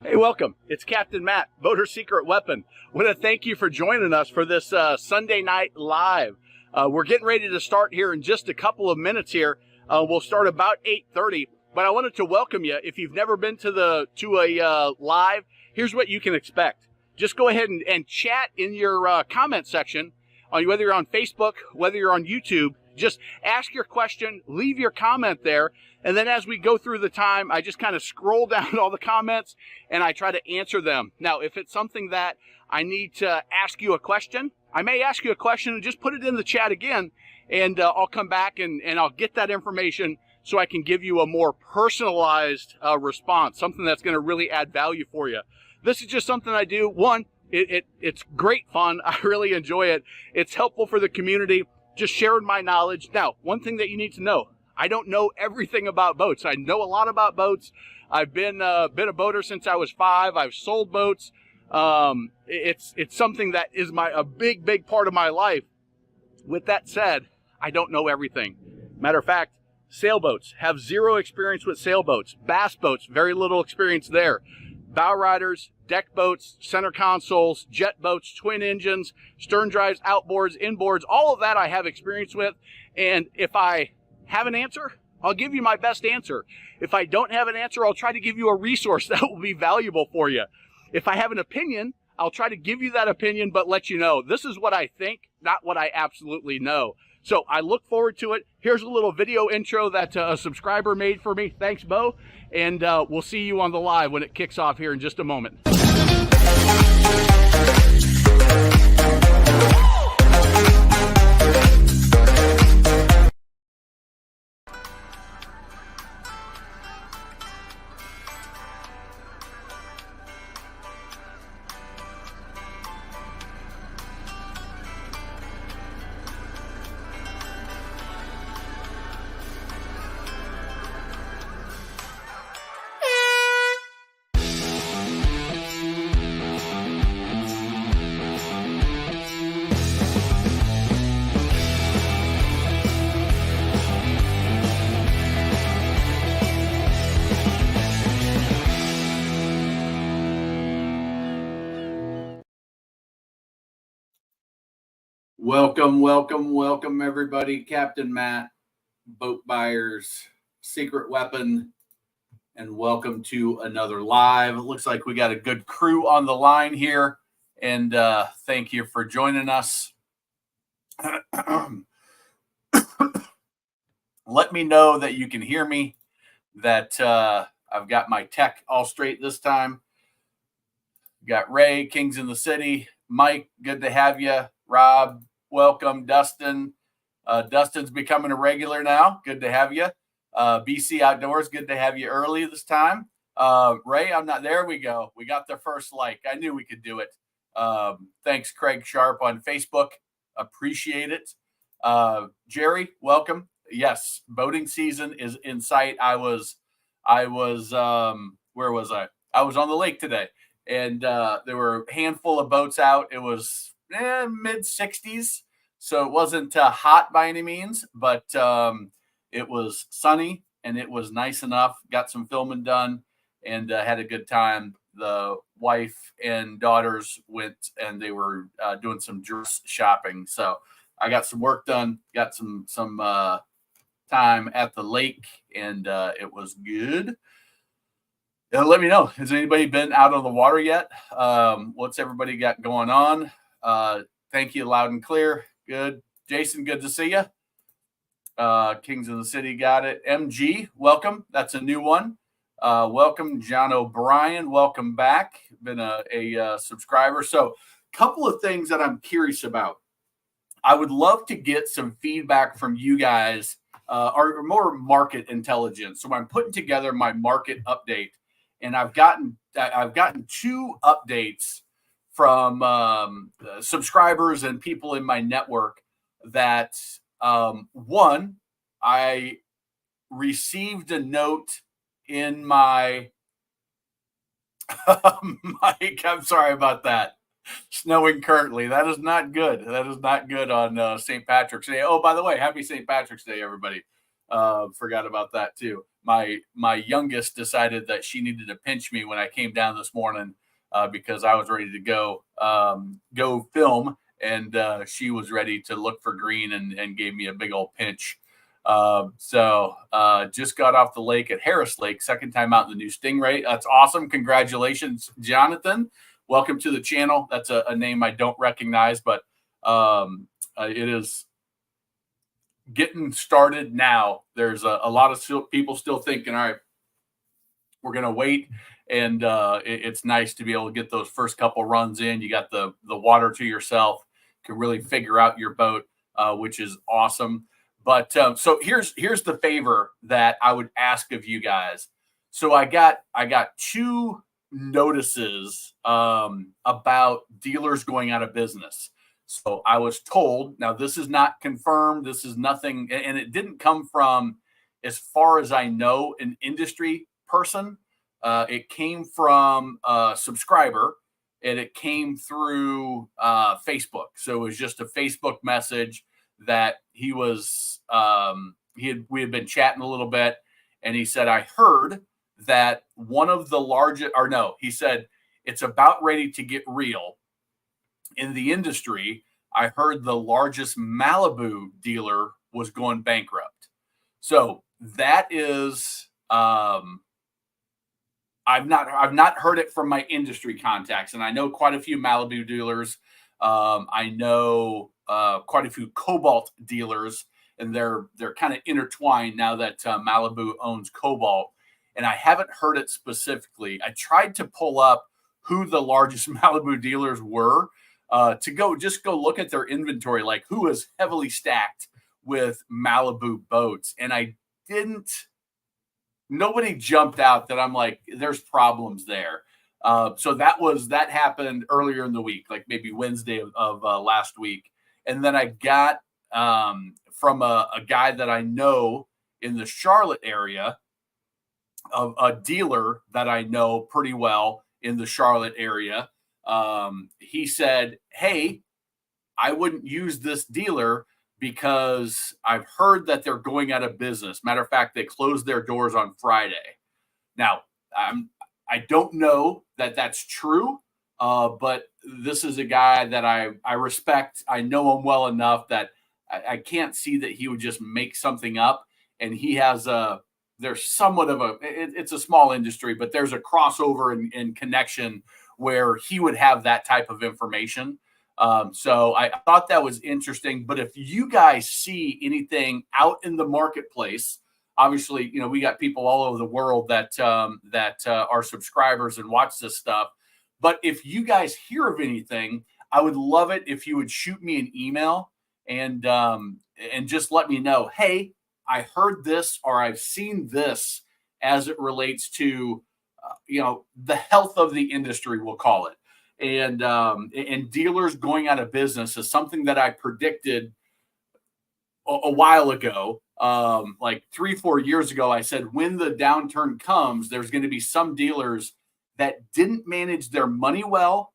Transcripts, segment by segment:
Hey, welcome. It's Captain Matt, Boater Secret Weapon. I want to thank you for joining us for this Sunday night live. We're getting ready to start here in just a couple of minutes here. We'll start about 8:30, but I wanted to welcome you. If you've never been to a live, here's what you can expect. Just go ahead and chat in your comment section, whether you're on Facebook, whether you're on YouTube. Just ask your question, leave your comment there, and then as we go through the time, I just kind of scroll down all the comments and I try to answer them. Now, if it's something that I need to ask you a question, I may ask you a question and just put it in the chat again, and I'll come back and I'll get that information so I can give you a more personalized response, something that's going to really add value for you. This is just something I do. One, it's great fun. I really enjoy it. It's helpful for the community. Just sharing my knowledge. Now, one thing that you need to know, I don't know everything about boats. I know a lot about boats. I've been a boater since I was 5. I've sold boats. It's something that is a big part of my life. With that said, I don't know everything. Matter of fact, sailboats, have zero experience with sailboats. Bass boats, very little experience there. Bow riders, deck boats, center consoles, jet boats, twin engines, stern drives, outboards, inboards, all of that I have experience with. And if I have an answer, I'll give you my best answer. If I don't have an answer, I'll try to give you a resource that will be valuable for you. If I have an opinion, I'll try to give you that opinion, but let you know this is what I think, not what I absolutely know. So I look forward to it. Here's a little video intro that a subscriber made for me. Thanks, Bo. And we'll see you on the live when it kicks off here in just a moment. Welcome, everybody. Captain Matt, Boat Buyers, Secret Weapon, and welcome to another live. It looks like we got a good crew on the line here, and thank you for joining us. Let me know that you can hear me, that I've got my tech all straight this time. Got Ray, Kings in the City, Mike, good to have you. Rob, welcome. Dustin, Dustin's becoming a regular now. Good to have you. BC Outdoors, good to have you early this time. Ray, I'm not there. We go. We got the first like. I knew we could do it. Thanks, Craig Sharp on Facebook. Appreciate it. Jerry, welcome. Yes, boating season is in sight. I was where was I? I was on the lake today, and there were a handful of boats out. It was mid 60s, so it wasn't hot by any means, but it was sunny and it was nice enough. Got some filming done and had a good time. The wife and daughters went and they were doing some dress shopping, so I got some work done. Got some time at the lake, and it was good. Let me know. Has anybody been out on the water yet? What's everybody got going on? Thank you, loud and clear. Good. Jason, good to see you. Kings of the City got it. MG, welcome. That's a new one. Welcome, John O'Brien. Welcome back. Been a subscriber. So a couple of things that I'm curious about. I would love to get some feedback from you guys, or more market intelligence. So I'm putting together my market update, and I've gotten 2 updates from subscribers and people in my network that one, I received a note in my Mike, I'm sorry about that. Snowing currently. That is not good. That is not good on St. Patrick's Day. Oh, by the way, happy St. Patrick's Day, everybody. Forgot about that too. my youngest decided that she needed to pinch me when I came down this morning because I was ready to go film, and she was ready to look for green and gave me a big old pinch. Just got off the lake at Harris Lake, second time out in the new Stingray. That's awesome. Congratulations, Jonathan. Welcome to the channel. That's a name I don't recognize, but it is getting started now. There's a lot of people still thinking, all right, we're going to wait. And it's nice to be able to get those first couple runs in. You got the water to yourself, can really figure out your boat, which is awesome. But so here's the favor that I would ask of you guys. So I got 2 notices about dealers going out of business. So I was told, now this is not confirmed, this is nothing, and it didn't come from, as far as I know, an industry person. It came from a subscriber, and it came through Facebook. So it was just a Facebook message that he was we had been chatting a little bit, and he said, I heard that one of the largest, or no, he said, it's about ready to get real in the industry. I heard the largest Malibu dealer was going bankrupt. So that is I've not heard it from my industry contacts, and I know quite a few Malibu dealers. I know quite a few Cobalt dealers, and they're kind of intertwined now that Malibu owns Cobalt. And I haven't heard it specifically. I tried to pull up who the largest Malibu dealers were to go look at their inventory, like who is heavily stacked with Malibu boats, and I didn't. Nobody jumped out that I'm like, there's problems there. So that happened earlier in the week, like maybe Wednesday of last week. And then I got from a guy that I know in the Charlotte area, a dealer that I know pretty well in the Charlotte area. He said, hey, I wouldn't use this dealer because I've heard that they're going out of business. Matter of fact, they closed their doors on Friday. Now, I don't know that that's true, but this is a guy that I respect. I know him well enough that I can't see that he would just make something up. And he has there's somewhat of it's a small industry, but there's a crossover and connection where he would have that type of information. So I thought that was interesting. But if you guys see anything out in the marketplace, obviously, we got people all over the world that are subscribers and watch this stuff. But if you guys hear of anything, I would love it if you would shoot me an email and just let me know, hey, I heard this or I've seen this as it relates to, the health of the industry, we'll call it. And dealers going out of business is something that I predicted a while ago, like 3-4 years ago. I said, when the downturn comes, there's going to be some dealers that didn't manage their money well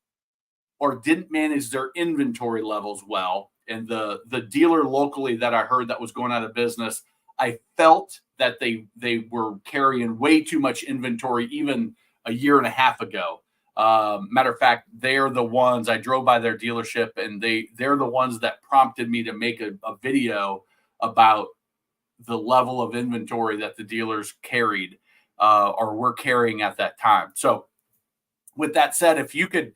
or didn't manage their inventory levels well. And the dealer locally that I heard that was going out of business, I felt that they were carrying way too much inventory even a year and a half ago. Matter of fact, they're the ones, I drove by their dealership, and they're the ones that prompted me to make a video about the level of inventory that the dealers carried or were carrying at that time. So with that said, if you could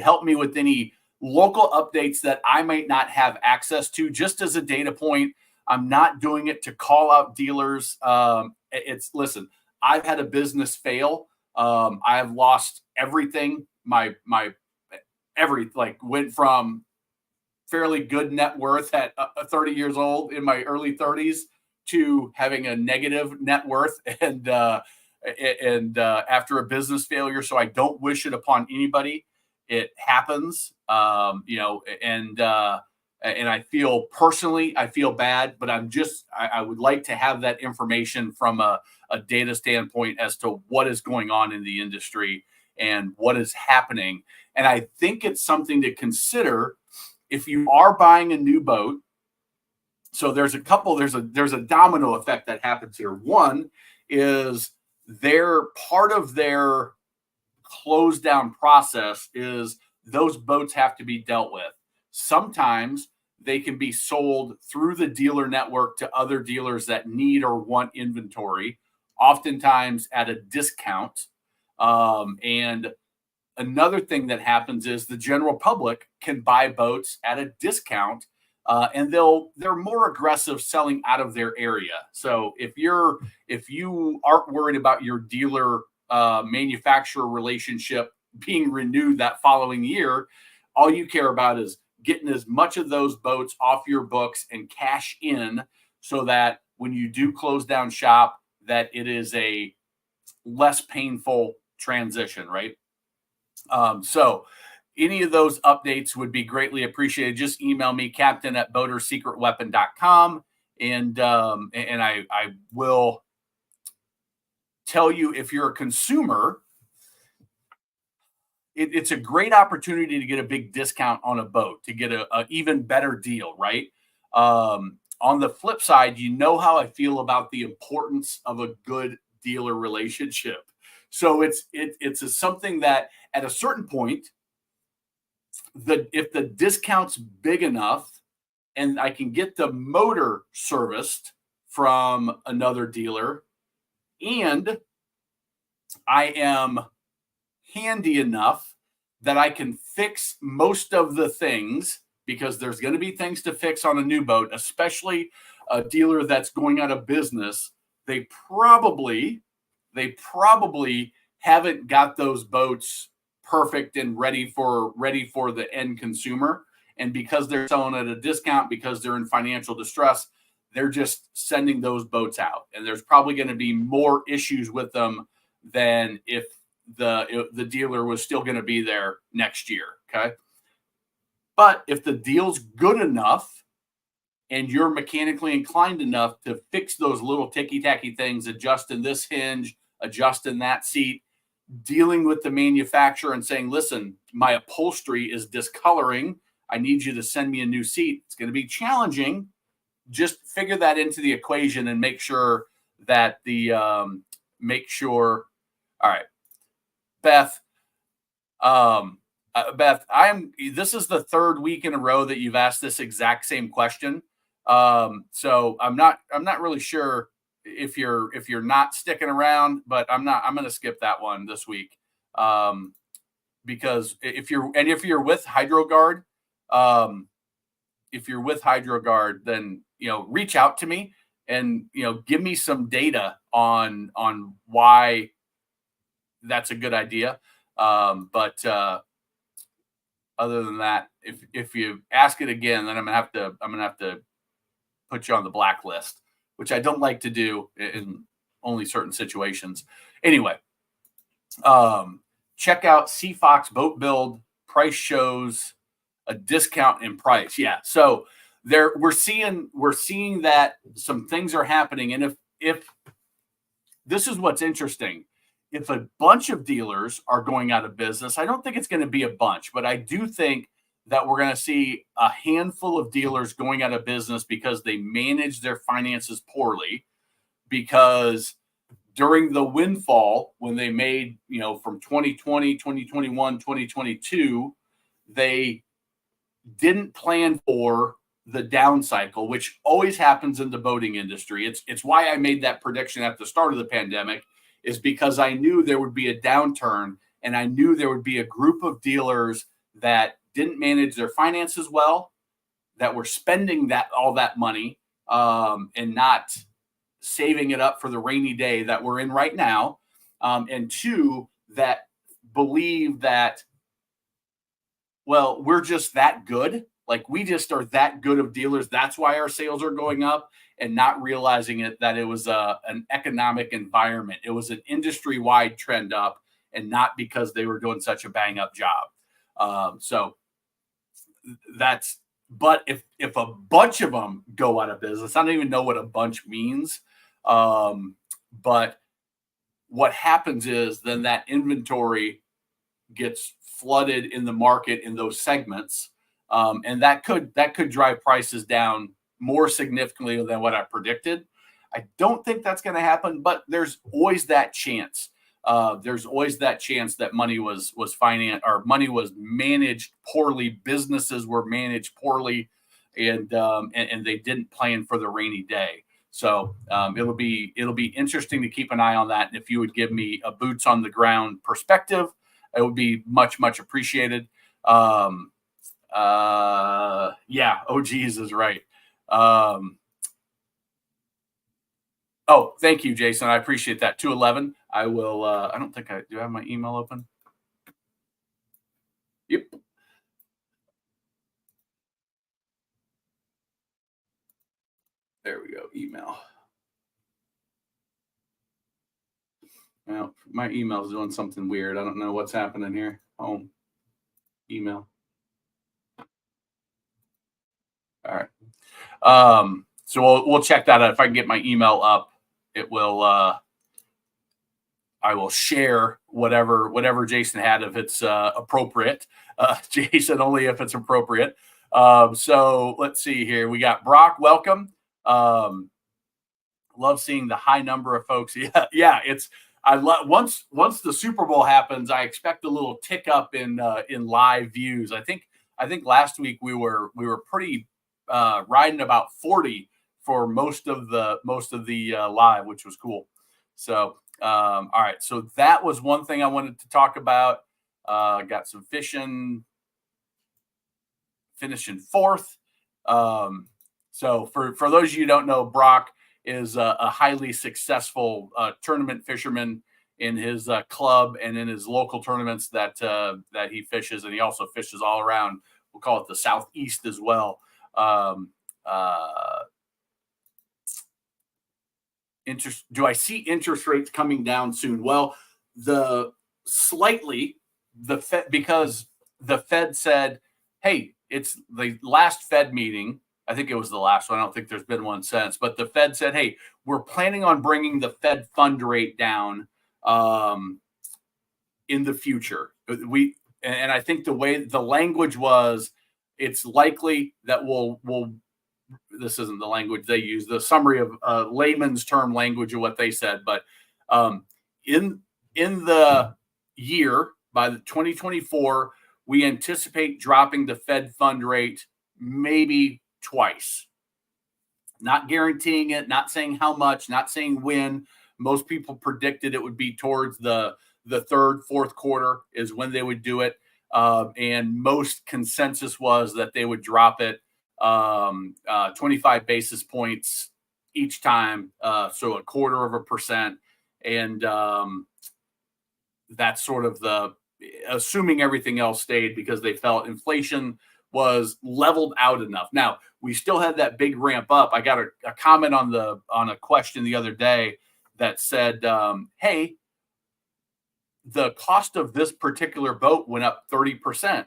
help me with any local updates that I might not have access to, just as a data point, I'm not doing it to call out dealers. Listen, I've had a business fail. I have lost everything. Went from fairly good net worth at 30 years old in my early 30s to having a negative net worth and after a business failure. So I don't wish it upon anybody. It happens, and I feel personally, I feel bad, but I would like to have that information from a data standpoint as to what is going on in the industry and what is happening. And I think it's something to consider if you are buying a new boat. So there's a domino effect that happens here. One is their part of their close down process is those boats have to be dealt with. Sometimes they can be sold through the dealer network to other dealers that need or want inventory, oftentimes at a discount. And another thing that happens is the general public can buy boats at a discount, and they're more aggressive selling out of their area. So if you aren't worried about your dealer manufacturer relationship being renewed that following year, all you care about is getting as much of those boats off your books and cash in, so that when you do close down shop, that it is a less painful transition, right? So any of those updates would be greatly appreciated. Just email me, captain@boatersecretweapon.com, and I will tell you, if you're a consumer, it's a great opportunity to get a big discount on a boat, to get a even better deal, right? On the flip side, you know how I feel about the importance of a good dealer relationship. So it's something that at a certain point, if the discount's big enough and I can get the motor serviced from another dealer, and I am handy enough that I can fix most of the things, because there's going to be things to fix on a new boat, especially a dealer that's going out of business. They probably haven't got those boats perfect and ready for the end consumer. And because they're selling at a discount, because they're in financial distress, they're just sending those boats out. And there's probably going to be more issues with them than if the dealer was still going to be there next year. Okay. But if the deal's good enough and you're mechanically inclined enough to fix those little ticky-tacky things, adjusting this hinge, adjusting that seat, dealing with the manufacturer and saying, listen, my upholstery is discoloring, I need you to send me a new seat. It's going to be challenging. Just figure that into the equation and make sure that all right, Beth, this is the third week in a row that you've asked this exact same question. So I'm not really sure if you're not sticking around, but I'm going to skip that one this week. Because if you're with HydroGuard, then, reach out to me and, give me some data on why that's a good idea. But other than that, if you ask it again, then I'm gonna have to put you on the blacklist, which I don't like to do in only certain situations. Anyway, check out CFOX Boat Build. Price shows a discount in price. Yeah, so we're seeing that some things are happening, and if this is what's interesting. If a bunch of dealers are going out of business, I don't think it's going to be a bunch, but I do think that we're going to see a handful of dealers going out of business because they manage their finances poorly, because during the windfall, when they made, from 2020, 2021, 2022, they didn't plan for the down cycle, which always happens in the boating industry. It's why I made that prediction at the start of the pandemic, is because I knew there would be a downturn, and I knew there would be a group of dealers that didn't manage their finances well, that were spending all that money, and not saving it up for the rainy day that we're in right now. And two, that believe that, well, we're just that good. Like, we just are that good of dealers. That's why our sales are going up, and not realizing that it was an economic environment. It was an industry-wide trend up, and not because they were doing such a bang-up job. But if a bunch of them go out of business, I don't even know what a bunch means. But what happens is then that inventory gets flooded in the market in those segments. And that could drive prices down more significantly than what I predicted. I don't think that's going to happen, but there's always that chance. There's always that chance that money was financed or money was managed poorly. Businesses were managed poorly, and they didn't plan for the rainy day. So it'll be interesting to keep an eye on that. And if you would give me a boots on the ground perspective, it would be much appreciated. Yeah, OGs is right. Oh, thank you, Jason. I appreciate that. 211. I will. I don't think I do. I have my email open. Yep. There we go. Email. Well, my email is doing something weird. I don't know what's happening here. Home. Email. All right. So we'll check that out. If I can get my email up, it will. I will share whatever Jason had if it's appropriate. Jason, only if it's appropriate. So let's see here. We got Brock. Welcome. Love seeing the high number of folks. Yeah. It's once the Super Bowl happens, I expect a little tick up in live views. I think last week we were pretty riding about 40 for most of the live, which was cool. So all right, so that was one thing I wanted to talk about. Got some fishing, finishing fourth. So for those of you who don't know, Brock is a highly successful tournament fisherman in his club and in his local tournaments that he fishes, and he also fishes all around. We'll call it the Southeast as well. Do I see interest rates coming down soon? Well, because the Fed said, hey, it's the last Fed meeting. I think it was the last one. I don't think there's been one since, but the Fed said, hey, we're planning on bringing the Fed fund rate down in the future. And I think the way the language was, it's likely that we'll this isn't the language they use, the summary of layman's term language of what they said. But in the year, by the 2024, we anticipate dropping the Fed fund rate maybe twice. Not guaranteeing it, not saying how much, not saying when. Most people predicted it would be towards the third, fourth quarter is when they would do it. And most consensus was that they would drop it 25 basis points each time, so 0.25%, and that's sort of assuming everything else stayed, because they felt inflation was leveled out enough. Now we still had that big ramp up. I got a comment on a question the other day that said, hey, the cost of this particular boat went up 30%.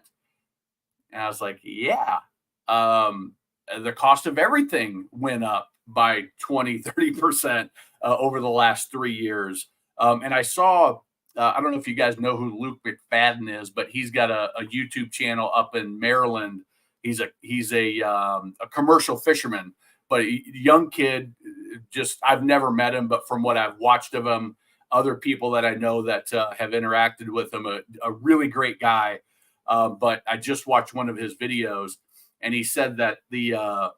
And I was like, yeah. The cost of everything went up by 20-30% over the last 3 years. And I saw, I don't know if you guys know who Luke McFadden is, but he's got a YouTube channel up in Maryland. He's a commercial fisherman, but a young kid. Just, I've never met him, but from what I've watched of him, other people that I know that have interacted with him, a really great guy. But I just watched one of his videos, and he said that a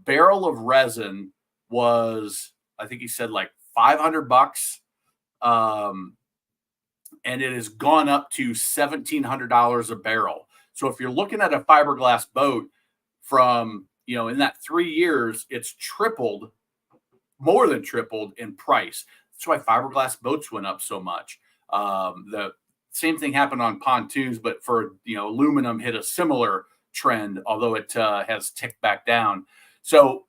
barrel of resin was, I think he said like $500, and it has gone up to $1,700 a barrel. So if you're looking at a fiberglass boat from, in that 3 years, it's tripled, more than tripled in price. That's why fiberglass boats went up so much. The same thing happened on pontoons, but for, aluminum hit a similar trend, although it has ticked back down. So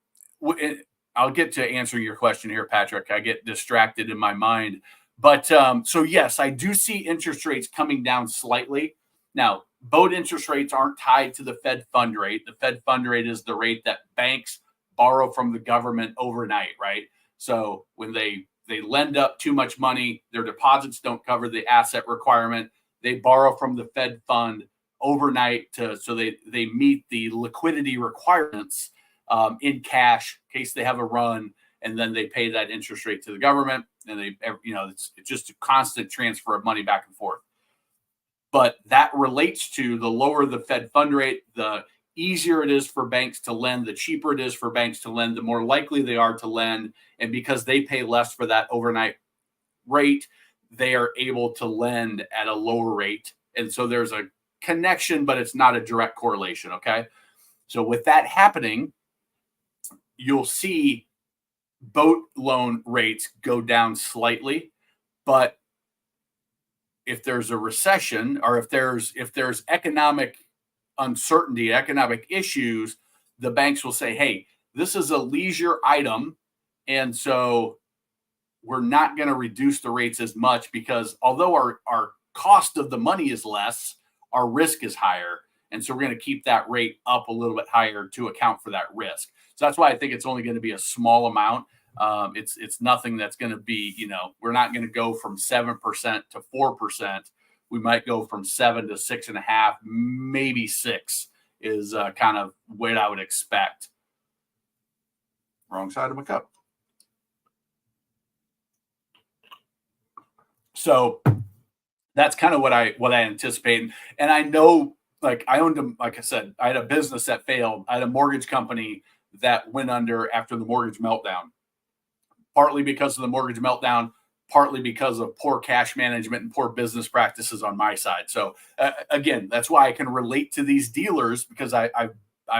I'll get to answering your question here, Patrick. I get distracted in my mind. But so, yes, I do see interest rates coming down slightly. Now, boat interest rates aren't tied to the Fed fund rate. The Fed fund rate is the rate that banks borrow from the government overnight, right? So when they lend up too much money, their deposits don't cover the asset requirement. They borrow from the Fed fund overnight so they meet the liquidity requirements in cash in case they have a run, and then they pay that interest rate to the government, and they, it's just a constant transfer of money back and forth. But that relates to the lower the Fed fund rate, the easier it is for banks to lend, the cheaper it is for banks to lend, the more likely they are to lend. And because they pay less for that overnight rate, they are able to lend at a lower rate. And so there's a connection, but it's not a direct correlation. Okay. So with that happening, you'll see boat loan rates go down slightly. But if there's a recession, or if there's economic uncertainty, economic issues, the banks will say, hey, this is a leisure item, and so we're not going to reduce the rates as much, because although our cost of the money is less, our risk is higher. And so we're going to keep that rate up a little bit higher to account for that risk. So that's why I think it's only going to be a small amount. It's nothing that's going to be, we're not going to go from 7% to 4%. We might go from 7 to 6.5, maybe 6 is kind of what I would expect. Wrong side of my cup. So that's kind of what I anticipate. And I know, like, I owned like I said, I had a business that failed. I had a mortgage company that went under after the mortgage meltdown, partly because of the mortgage meltdown, partly because of poor cash management and poor business practices on my side. So again, that's why I can relate to these dealers, because I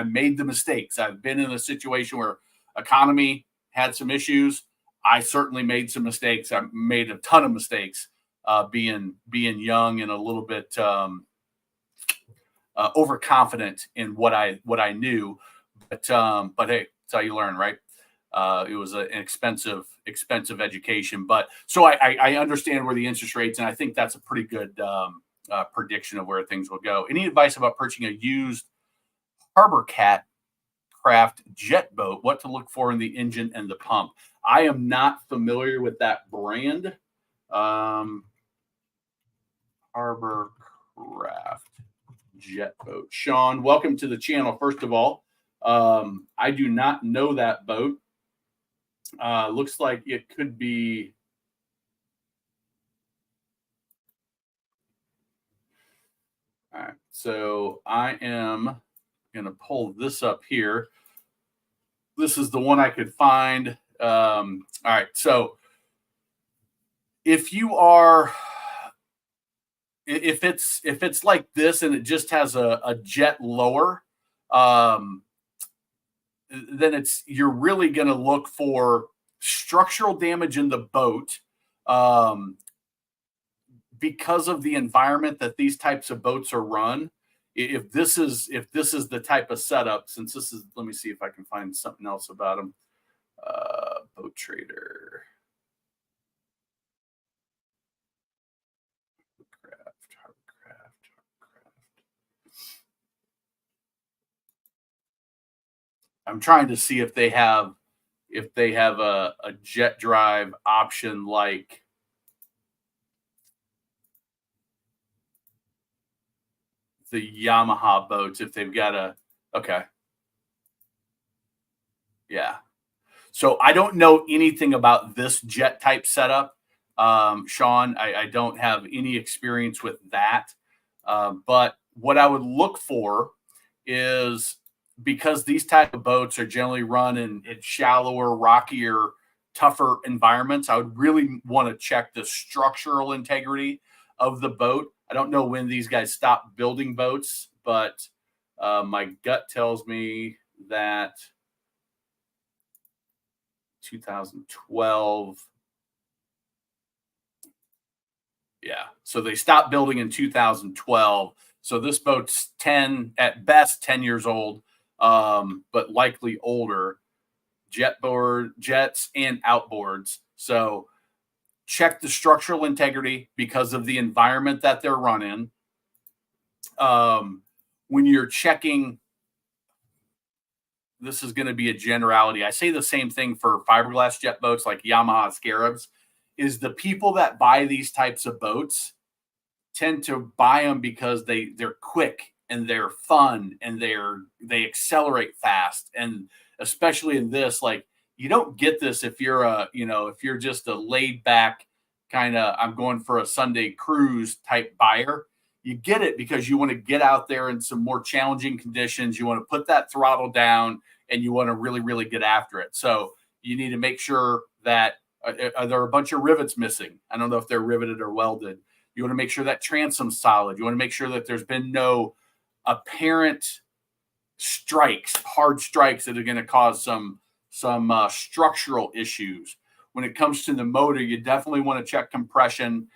made the mistakes. I've been in a situation where economy had some issues. I certainly made some mistakes. I made a ton of mistakes being young and a little bit overconfident in what I knew. But hey, that's how you learn, right? It was an expensive education, but so I understand where the interest rates, and I think that's a pretty good prediction of where things will go. Any advice about purchasing a used Harbor Cat craft jet boat? What to look for in the engine and the pump? I am not familiar with that brand. Harbor Craft jet boat. Sean, welcome to the channel. First of all, I do not know that boat. Looks like it could be. All right, so I am going to pull this up here. This is the one I could find. All right, so if it's like this and it just has a jet lower, then you're really going to look for structural damage in the boat, because of the environment that these types of boats are run. If this is the type of setup, since this is, let me see if I can find something else about them. Boat Trader. Craft. I'm trying to see if they have a jet drive option like the Yamaha boats, if they've got okay. Yeah. So I don't know anything about this jet type setup. Sean, I don't have any experience with that. But what I would look for is, because these type of boats are generally run in shallower, rockier, tougher environments, I would really want to check the structural integrity of the boat. I don't know when these guys stopped building boats, but my gut tells me that 2012. Yeah, so they stopped building in 2012. So this boat's 10 at best, 10 years old, but likely older. Jets and outboards. So check the structural integrity because of the environment that they're run in. When you're checking, this is going to be a generality. I say the same thing for fiberglass jet boats like Yamaha Scarabs, is the people that buy these types of boats tend to buy them because they're quick and they're fun and they accelerate fast. And especially in this, like, You don't get this if you're if you're just a laid back kind of, I'm going for a Sunday cruise type buyer. You get it because you want to get out there in some more challenging conditions. You want to put that throttle down and you want to really, really get after it. So you need to make sure that are there a bunch of rivets missing? I don't know if they're riveted or welded. You want to make sure that transom's solid. You want to make sure that there's been no apparent strikes, hard strikes that are going to cause some structural issues. When it comes to the motor, you definitely want to check compression.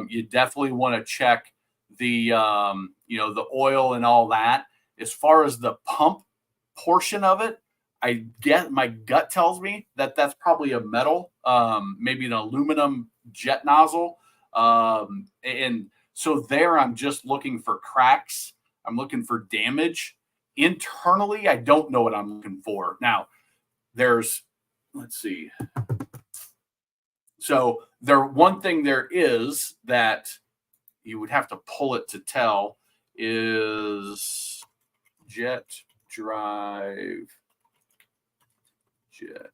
You definitely want to check the the oil and all that. As far as the pump portion of it, I get my gut tells me that that's probably a metal, maybe an aluminum jet nozzle. And so there, I'm just looking for cracks. I'm looking for damage. Internally, I don't know what I'm looking for. Now, let's see. So one thing there is that you would have to pull it to tell is jet drive, jet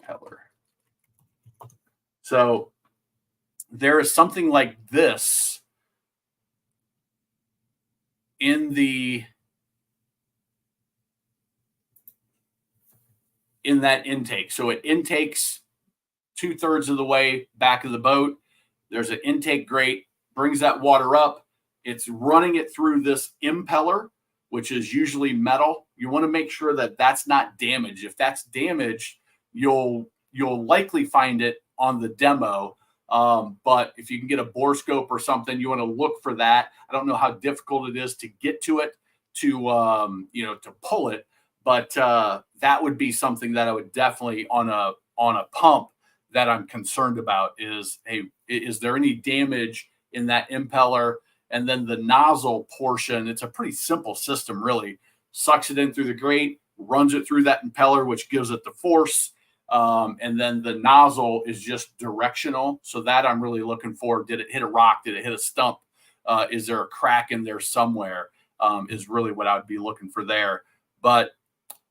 impeller. So there is something like this in that intake. So it intakes 2/3 of the way back of the boat. There's an intake grate, brings that water up. It's running it through this impeller, which is usually metal. You want to make sure that that's not damaged. If that's damaged, you'll likely find it on the demo. But if you can get a bore scope or something, you want to look for that. I don't know how difficult it is to get to it, to pull it, but that would be something that I would definitely on a pump that I'm concerned about is, hey, is there any damage in that impeller? And then the nozzle portion, it's a pretty simple system, really. Sucks it in through the grate, runs it through that impeller, which gives it the force. And then the nozzle is just directional. So that I'm really looking for. Did it hit a rock? Did it hit a stump? Is there a crack in there somewhere? Is really what I would be looking for there. But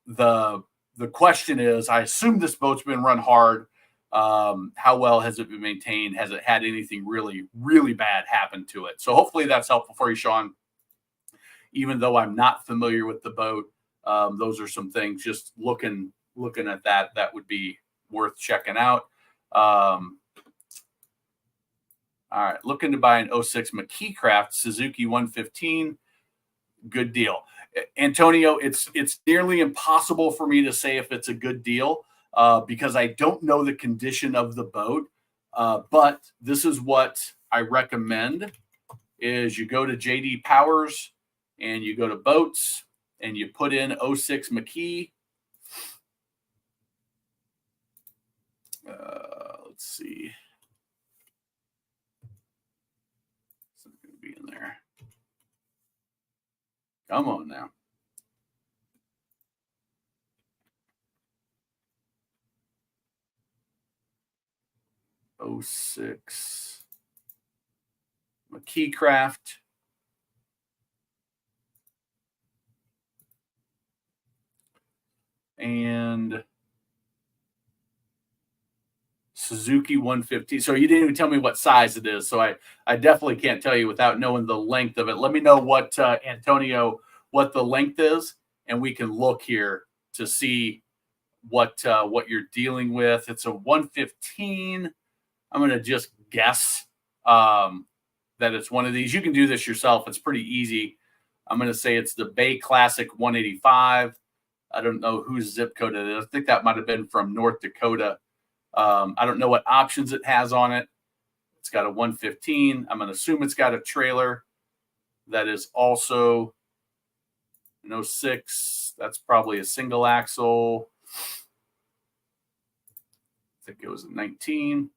the question is, I assume this boat's been run hard. How well has it been maintained? Has it had anything really, really bad happen to it? So hopefully that's helpful for you, Sean. Even though I'm not familiar with the boat, those are some things just looking at that would be worth checking out. All right, looking to buy an 06 McKeecraft Suzuki 115. Good deal. Antonio, it's nearly impossible for me to say if it's a good deal because I don't know the condition of the boat. But this is what I recommend is you go to JD Powers and you go to boats and you put in 06 McKee. Let's see. Something going to be in there. Come on now. '06 McKeecraft. And Suzuki 150. So you didn't even tell me what size it is. So I definitely can't tell you without knowing the length of it. Let me know what, Antonio, what the length is, and we can look here to see what you're dealing with. It's a 115. I'm going to just guess that it's one of these. You can do this yourself. It's pretty easy. I'm going to say it's the Bay Classic 185. I don't know whose zip code it is. I think that might have been from North Dakota. I don't know what options it has on it. It's got a 115. I'm going to assume it's got a trailer that is also an 06. That's probably a single axle. I think it was a 19.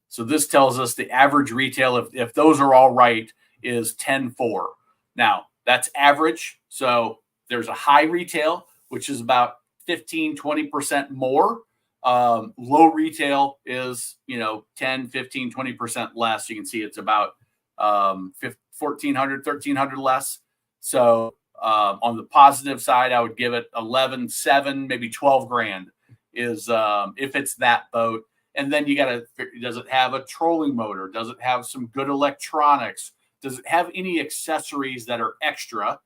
So this tells us the average retail, if those are all right, is 10.4. Now, that's average. So there's a high retail, which is about 15, 20% more. Low retail is, 10, 15, 20% less. You can see it's about 1,400, 1,300 less. So On the positive side, I would give it 11, 7, maybe 12 grand is if it's that boat. And then you got to, does it have a trolling motor? Does it have some good electronics? Does it have any accessories that are extra?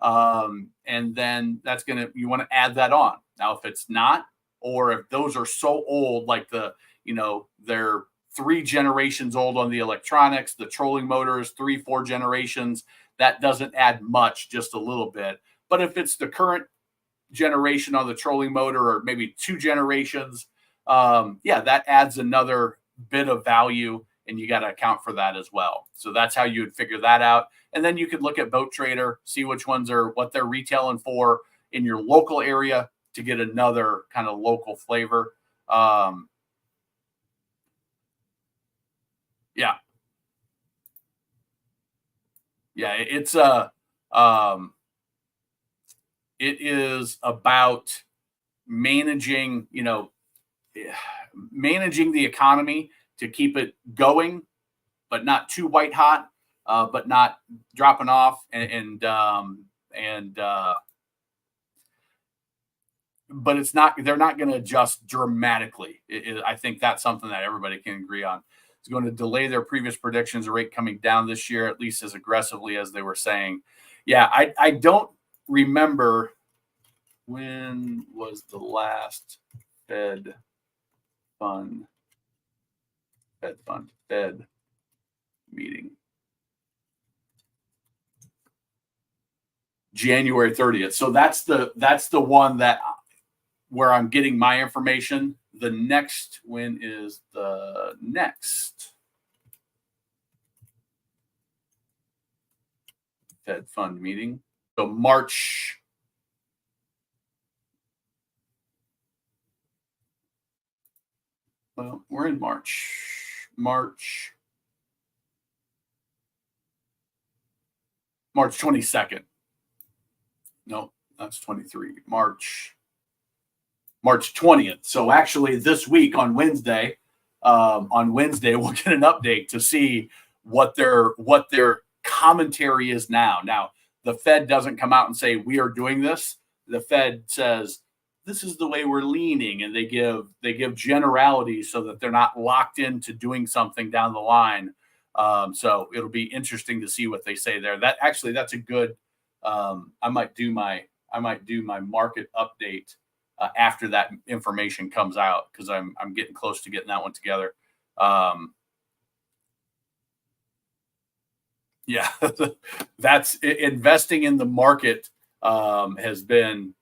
And then that's going to, you want to add that on. Now, if it's not, or if those are so old, like they're 3 generations old on the electronics, the trolling motors, 3, 4 generations, that doesn't add much, just a little bit. But if it's the current generation on the trolling motor, or maybe 2 generations, that adds another bit of value, and you got to account for that as well. So that's how you would figure that out. And then you could look at Boat Trader, see which ones are what they're retailing for in your local area to get another kind of local flavor. It is about managing, managing the economy to keep it going, but not too white hot, but not dropping off, but it's not, they're not going to adjust dramatically. I think that's something that everybody can agree on. It's going to delay their previous predictions of rate coming down this year, at least as aggressively as they were saying. Yeah, I don't remember when was the last Fed meeting. January 30th. So that's the one that where I'm getting my information. The next, when is the next Fed fund meeting? So March. Well, we're in March 22nd. No, that's 23. March 20th. So actually this week on Wednesday, we'll get an update to see what their commentary is now. Now, the Fed doesn't come out and say, we are doing this. The Fed says, this is the way we're leaning, and they give generalities so that they're not locked into doing something down the line. So it'll be interesting to see what they say there. That's a good. I might do my market update after that information comes out, because I'm getting close to getting that one together. That's investing in the market. Has been,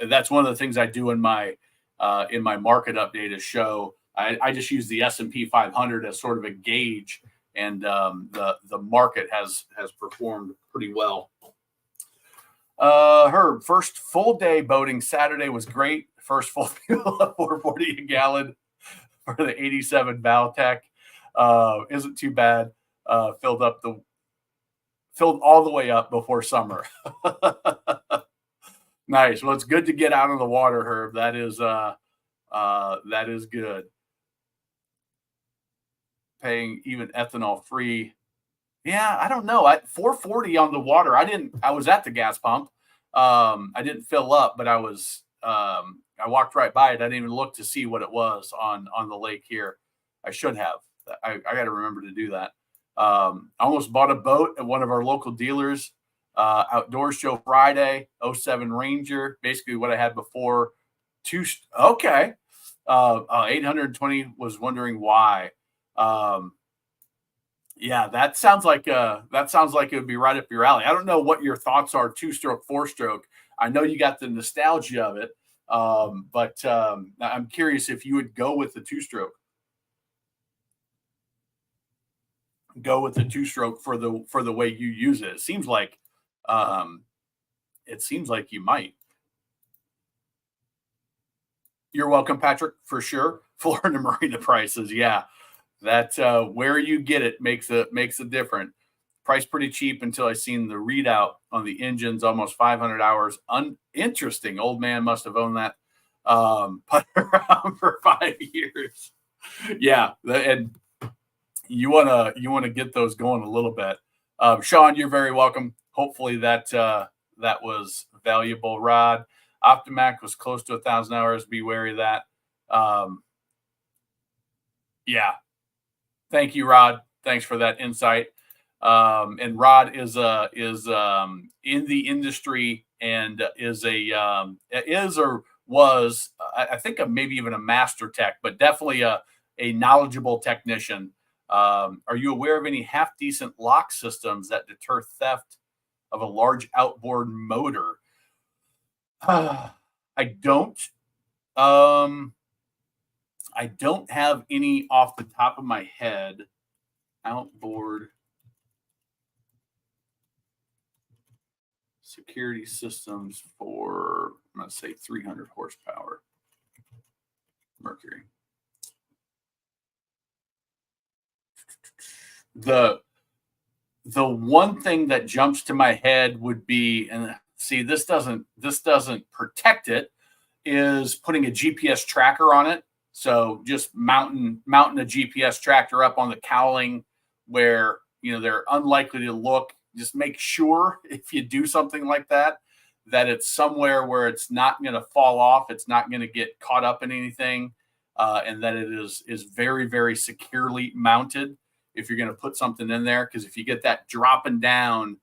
that's one of the things I do in my market update is show. I just use the S&P 500 as sort of a gauge, and the market has performed pretty well. Herb, first full day boating Saturday was great. First full fuel at 440 a gallon for the 87 Valtech. Isn't too bad. Filled all the way up before summer. Nice. Well, it's good to get out of the water, Herb. That is good. Paying even ethanol free. Yeah, I don't know. At 440 on the water. I was at the gas pump. I didn't fill up, but I walked right by it. I didn't even look to see what it was on the lake here. I should have. I got to remember to do that. I almost bought a boat at one of our local dealers. Outdoor show Friday, 07 Ranger, basically what I had before. 820, was wondering why. Yeah, that sounds like it would be right up your alley. I don't know what your thoughts are, 2-stroke, 4-stroke. I know you got the nostalgia of it, but I'm curious if you would go with the 2-stroke. Go with the 2-stroke for the way you use it. It seems like you might. You're welcome, Patrick, for sure. Florida Marina prices, yeah. That where you get it makes a difference. Price pretty cheap until I seen the readout on the engines, almost 500 hours. Interesting. Old man must have owned that put around for 5 years. Yeah, and you wanna get those going a little bit. Sean, you're very welcome. Hopefully that valuable. Rod, Optimac was close to 1,000 hours. Be wary of that. Yeah. Thank you, Rod. Thanks for that insight. And Rod is in the industry and was I think maybe even a master tech, but definitely a knowledgeable technician. Are you aware of any half decent lock systems that deter theft of a large outboard motor? I don't. I don't have any off the top of my head. Outboard security systems for, I'm going to say 300 horsepower Mercury. The one thing that jumps to my head would be, and see, this doesn't protect it, is putting a GPS tracker on it. So just mounting a GPS tracker up on the cowling where, they're unlikely to look. Just make sure if you do something like that, that it's somewhere where it's not going to fall off. It's not going to get caught up in anything. And that it is very, very securely mounted if you're going to put something in there. Because if you get that dropping down,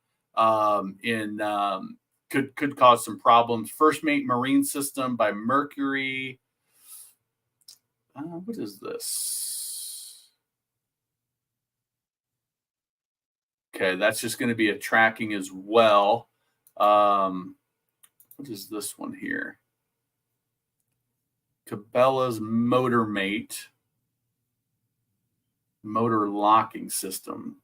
could cause some problems. First Mate Marine System by Mercury. What is this? Okay, that's just going to be a tracking as well. What is this one here? Cabela's Motor Mate motor locking system.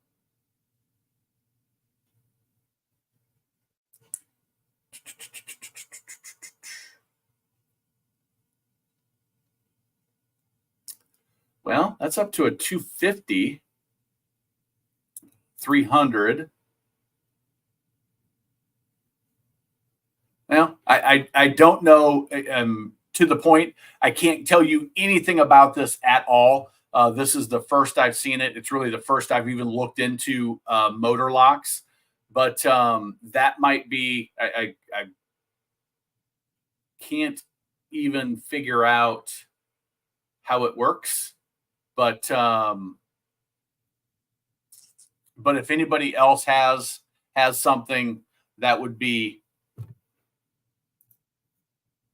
Well, that's up to a 250, 300. Well, I don't know. To the point, I can't tell you anything about this at all. This is the first I've seen it. It's really the first I've even looked into motor locks. But that might be, I can't even figure out how it works. But if anybody else has something that would be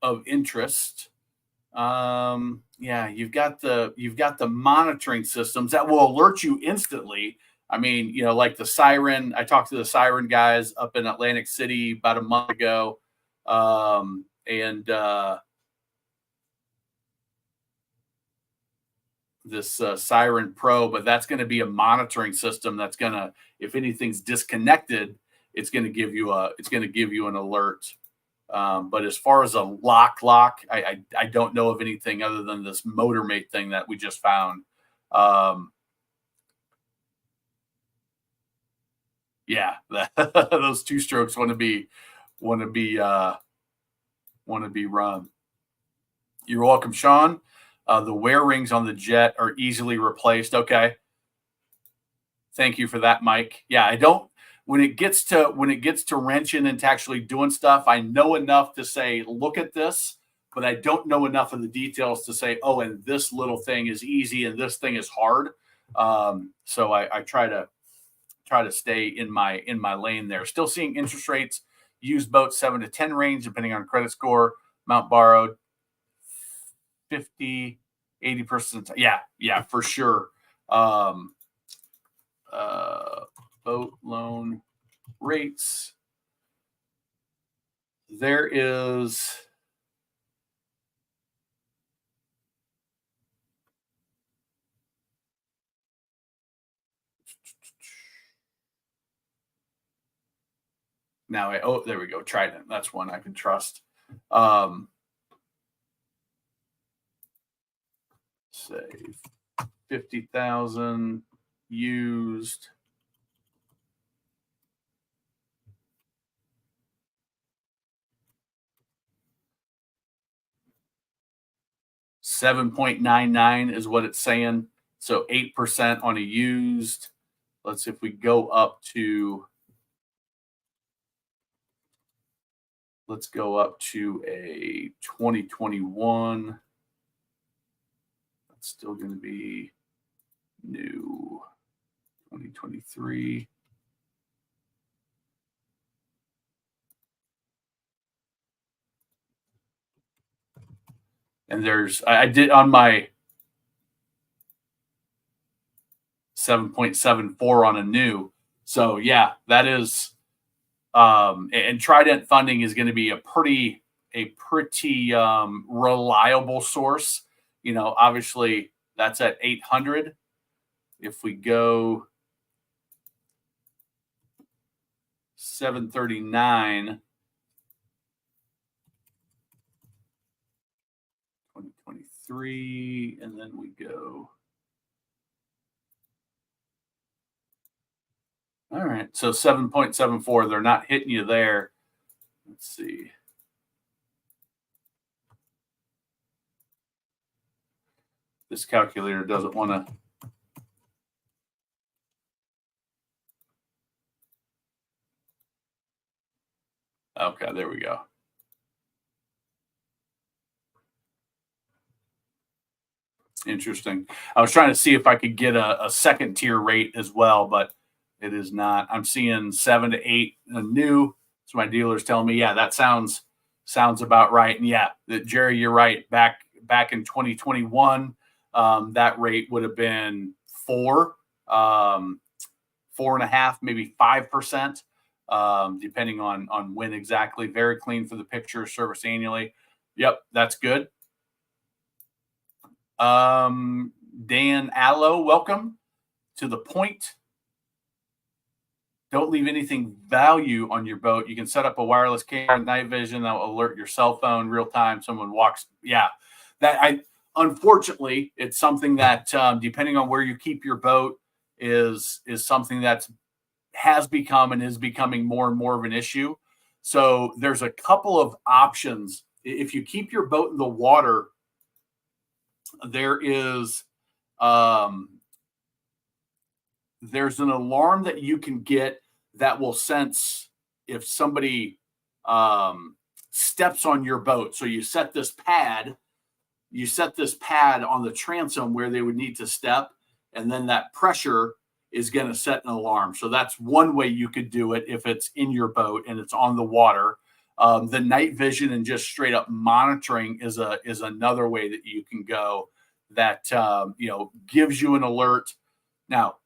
of interest, yeah, you've got the monitoring systems that will alert you instantly. I mean, like the Siren. I talked to the Siren guys up in Atlantic City about a month ago, and this Siren Pro, but that's going to be a monitoring system that's going to, if anything's disconnected, it's going to give you an alert. But as far as a lock, I don't know of anything other than this MotorMate thing that we just found. Yeah, those two strokes want to be run. You're welcome, Sean. The wear rings on the jet are easily replaced. Okay. Thank you for that, Mike. Yeah, I don't. When it gets to wrenching and to actually doing stuff, I know enough to say, look at this, but I don't know enough of the details to say, oh, and this little thing is easy and this thing is hard. So I try to stay in my lane there. Still seeing interest rates, used boats 7 to 10 range, depending on credit score, amount borrowed, 50, 80%. Yeah, for sure. Boat loan rates. There is now. There we go. Trident. That's one I can trust. Say 50,000 used. $7.99 is what it's saying. So 8% on a used. Let's see if we go up to Let's go up to a 2021. That's still going to be new. 2023. And I did on my 7.74 on a new. So yeah, that is, and Trident Funding is going to be a pretty reliable source. You know, obviously that's at 800. If we go 739, 2023, and then we go. All right, so 7.74. They're not hitting you there. Let's see. This calculator doesn't want to. Okay, there we go. Interesting. I was trying to see if I could get a second tier rate as well, but it is not. I'm seeing 7 to 8 new. So my dealer's telling me, yeah, that sounds about right. And yeah, Jerry, you're right. Back in 2021, that rate would have been 4.5, maybe 5%, depending on when exactly. Very clean for the picture, service annually. Yep, that's good. Dan Allo, welcome to the point. Don't leave anything value on your boat. You can set up a wireless camera, night vision that will alert your cell phone real time. Someone walks. Yeah, unfortunately, it's something that depending on where you keep your boat is something that has become and is becoming more and more of an issue. So there's a couple of options. If you keep your boat in the water, there is there's an alarm that you can get that will sense if somebody steps on your boat. So you set this pad on the transom where they would need to step, and then that pressure is going to set an alarm. So that's one way you could do it if it's in your boat and it's on the water. The night vision and just straight up monitoring is another way that you can go that gives you an alert. Now,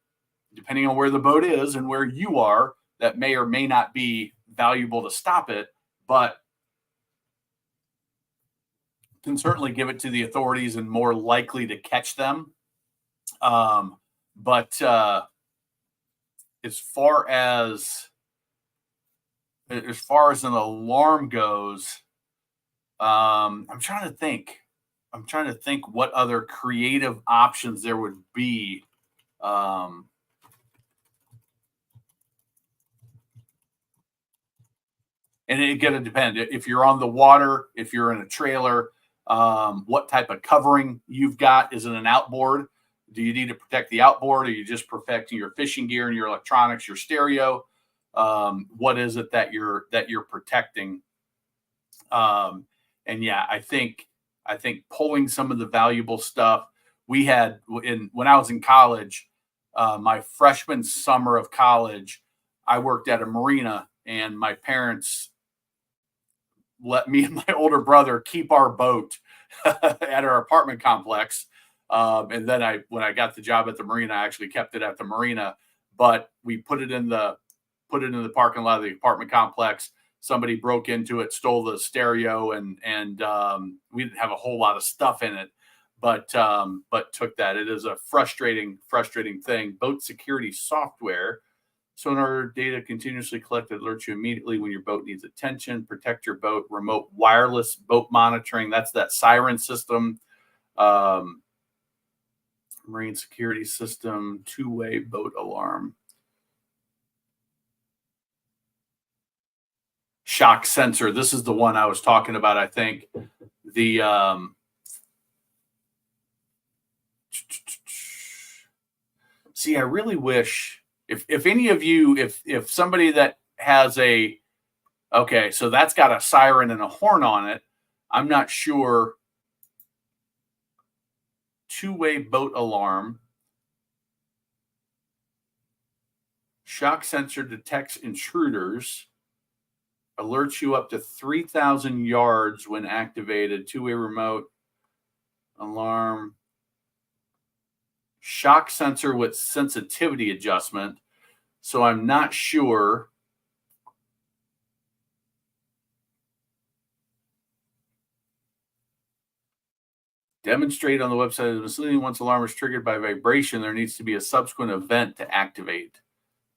depending on where the boat is and where you are, that may or may not be valuable to stop it, but can certainly give it to the authorities and more likely to catch them. But as far as an alarm goes, I'm trying to think what other creative options there would be. And it's going to depend if you're on the water, if you're in a trailer, what type of covering you've got. Is it an outboard? Do you need to protect the outboard? Or are you just protecting your fishing gear and your electronics, your stereo? What is it that you're protecting? And yeah, I think pulling some of the valuable stuff we had when I was in college, my freshman summer of college, I worked at a marina, and my parents let me and my older brother keep our boat at our apartment complex. And then when I got the job at the marina, I actually kept it at the marina, but we put it in the parking lot of the apartment complex. Somebody broke into it, stole the stereo, and we didn't have a whole lot of stuff in it, but took that. It is a frustrating thing. Boat security software. Sonar data continuously collected alerts you immediately when your boat needs attention. Protect your boat. Remote wireless boat monitoring. That's that siren system. Marine security system. Two-way boat alarm. Shock sensor. This is the one I was talking about, I think. See, I really wish if any of you, if somebody that has a Okay, so that's got a siren and a horn on it. I'm not sure. Two-way boat alarm. Shock sensor detects intruders. Alerts you up to 3,000 yards when activated. Two-way remote alarm. Shock sensor with sensitivity adjustment. So I'm not sure. Demonstrate on the website of the misleading. Once alarm is triggered by vibration, there needs to be a subsequent event to activate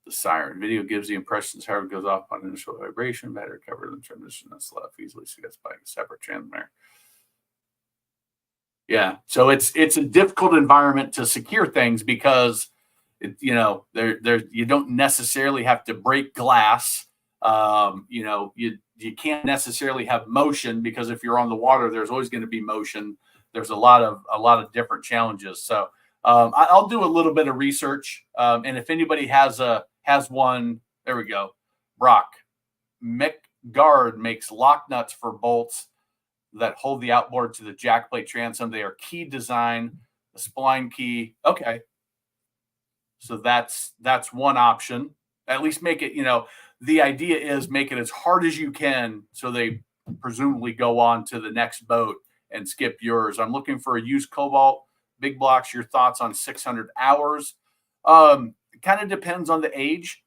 the siren. Video gives the impression the siren goes off on initial vibration. Battery covered in transmission that's left easily suggested by a separate transmitter. Yeah, so it's a difficult environment to secure things because there you don't necessarily have to break glass. You can't necessarily have motion because if you're on the water, there's always going to be motion. There's a lot of different challenges. So I'll do a little bit of research, and if anybody has one, there we go. Brock Mick Guard makes lock nuts for bolts that hold the outboard to the jack plate transom. They are key design, the spline key. Okay, so that's one option. At least make it. The idea is make it as hard as you can, so they presumably go on to the next boat and skip yours. I'm looking for a used Cobalt big blocks. Your thoughts on 600 hours? It kind of depends on the age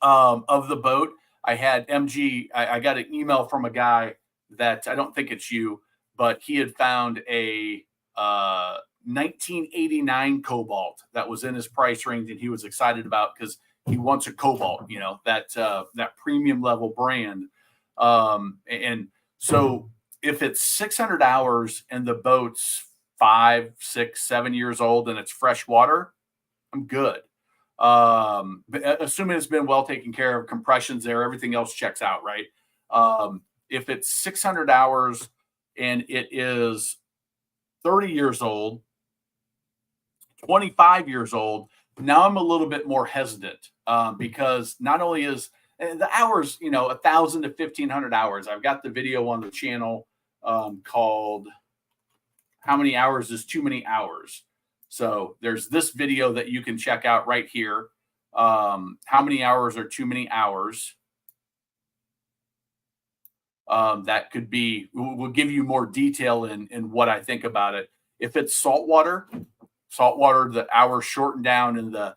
of the boat. I had MG. I got an email from a guy that I don't think it's you, but he had found a 1989 Cobalt that was in his price range, and he was excited about because he wants a Cobalt, that premium level brand. And so if it's 600 hours and the boat's 5, 6, 7 years old and it's fresh water, I'm good. But assuming it's been well taken care of, compression's there, everything else checks out, right? If it's 600 hours and it is 30 years old, 25 years old, now I'm a little bit more hesitant because not only is the hours, 1,000 to 1,500 hours. I've got the video on the channel called "How Many Hours Is Too Many Hours." So there's this video that you can check out right here. How many hours are too many hours? That could be, will give you more detail in what I think about it. If it's saltwater, the hours shorten down and the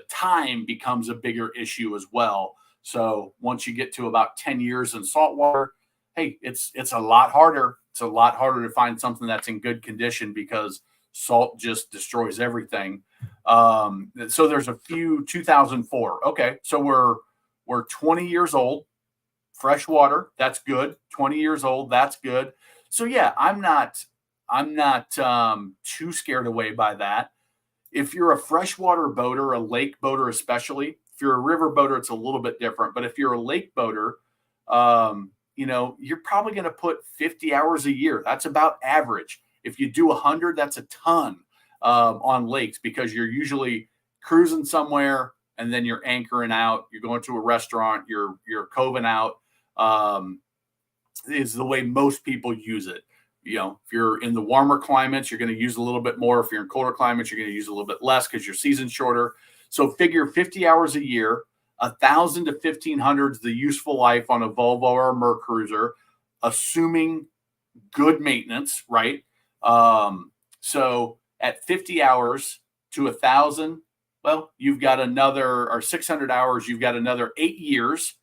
time becomes a bigger issue as well. So once you get to about 10 years in saltwater, hey, it's a lot harder. It's a lot harder to find something that's in good condition because salt just destroys everything. So there's a few. 2004. Okay, so we're 20 years old. Fresh water, that's good. 20 years old, that's good. So yeah, I'm not too scared away by that. If you're a freshwater boater, a lake boater especially, if you're a river boater, it's a little bit different. But if you're a lake boater, you're probably going to put 50 hours a year. That's about average. If you do 100, that's a ton on lakes because you're usually cruising somewhere and then you're anchoring out. You're going to a restaurant. You're coving out. Is the way most people use it. If you're in the warmer climates, you're going to use a little bit more. If you're in colder climates, you're going to use a little bit less because your season's shorter. So figure 50 hours a year, 1,000 to 1,500 is the useful life on a Volvo or a Mercruiser, assuming good maintenance, right? So at 50 hours to 1,000, well, you've got another, or 600 hours, you've got another 8 years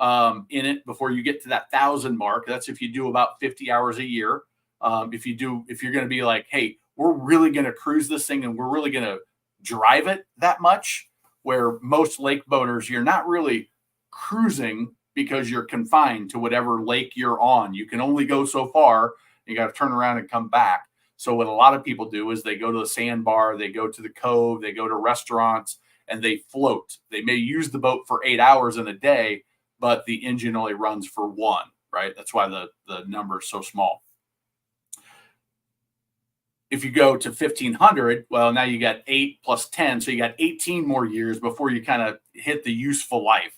in it before you get to that 1,000 mark. That's if you do about 50 hours a year. If you're going to be like, hey, we're really going to cruise this thing and we're really going to drive it that much, where most lake boaters, you're not really cruising because you're confined to whatever lake you're on. You can only go so far. You got to turn around and come back. So what a lot of people do is they go to the sandbar, they go to the cove, they go to restaurants, and they float. They may use the boat for 8 hours in a day, but the engine only runs for 1, right? That's why the number is so small. If you go to 1,500, well, now you got 8 plus 10. So you got 18 more years before you kind of hit the useful life.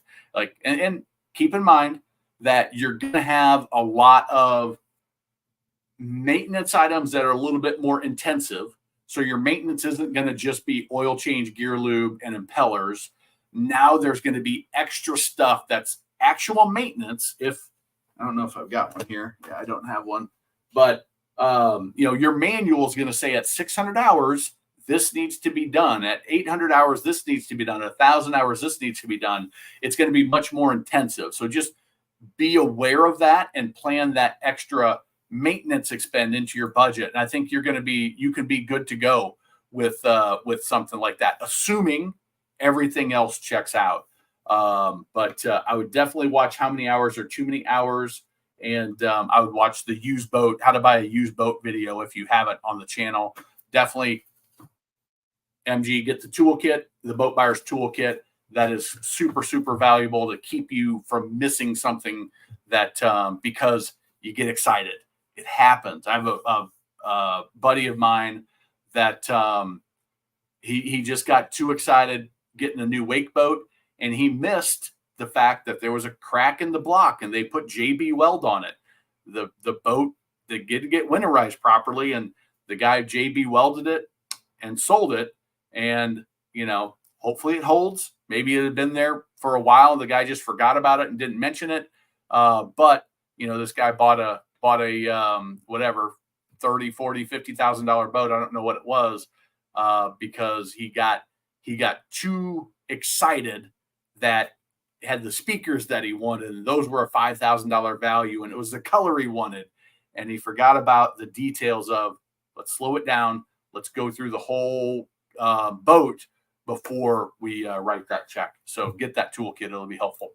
And keep in mind, that you're going to have a lot of maintenance items that are a little bit more intensive. So your maintenance isn't going to just be oil change, gear lube, and impellers. Now there's going to be extra stuff that's actual maintenance. If I don't know if I've got one here. Yeah, I don't have one. But your manual is going to say at 600 hours, this needs to be done. At 800 hours, this needs to be done. At 1,000 hours, this needs to be done. It's going to be much more intensive. So just be aware of that and plan that extra maintenance expend into your budget. And I think you can be good to go with something like that, assuming everything else checks out. But I would definitely watch how many hours are too many hours. And I would watch the used boat, how to buy a used boat video if you have it on the channel. Definitely, MG, get the toolkit, the Boat Buyer's Toolkit. That is super, super valuable to keep you from missing something that because you get excited. It happens. I have a buddy of mine that he just got too excited getting a new wake boat, and he missed the fact that there was a crack in the block and they put JB Weld on it. The boat, they didn't get winterized properly, and the guy JB welded it and sold it. And, hopefully it holds. Maybe it had been there for a while and the guy just forgot about it and didn't mention it. But this guy bought a whatever, $30,000, $40,000, $50,000 boat. I don't know what it was, because he got too excited that had the speakers that he wanted, and those were a $5,000 value, and it was the color he wanted. And he forgot about the details of, let's slow it down. Let's go through the whole boat before we write that check. So get that toolkit. It'll be helpful.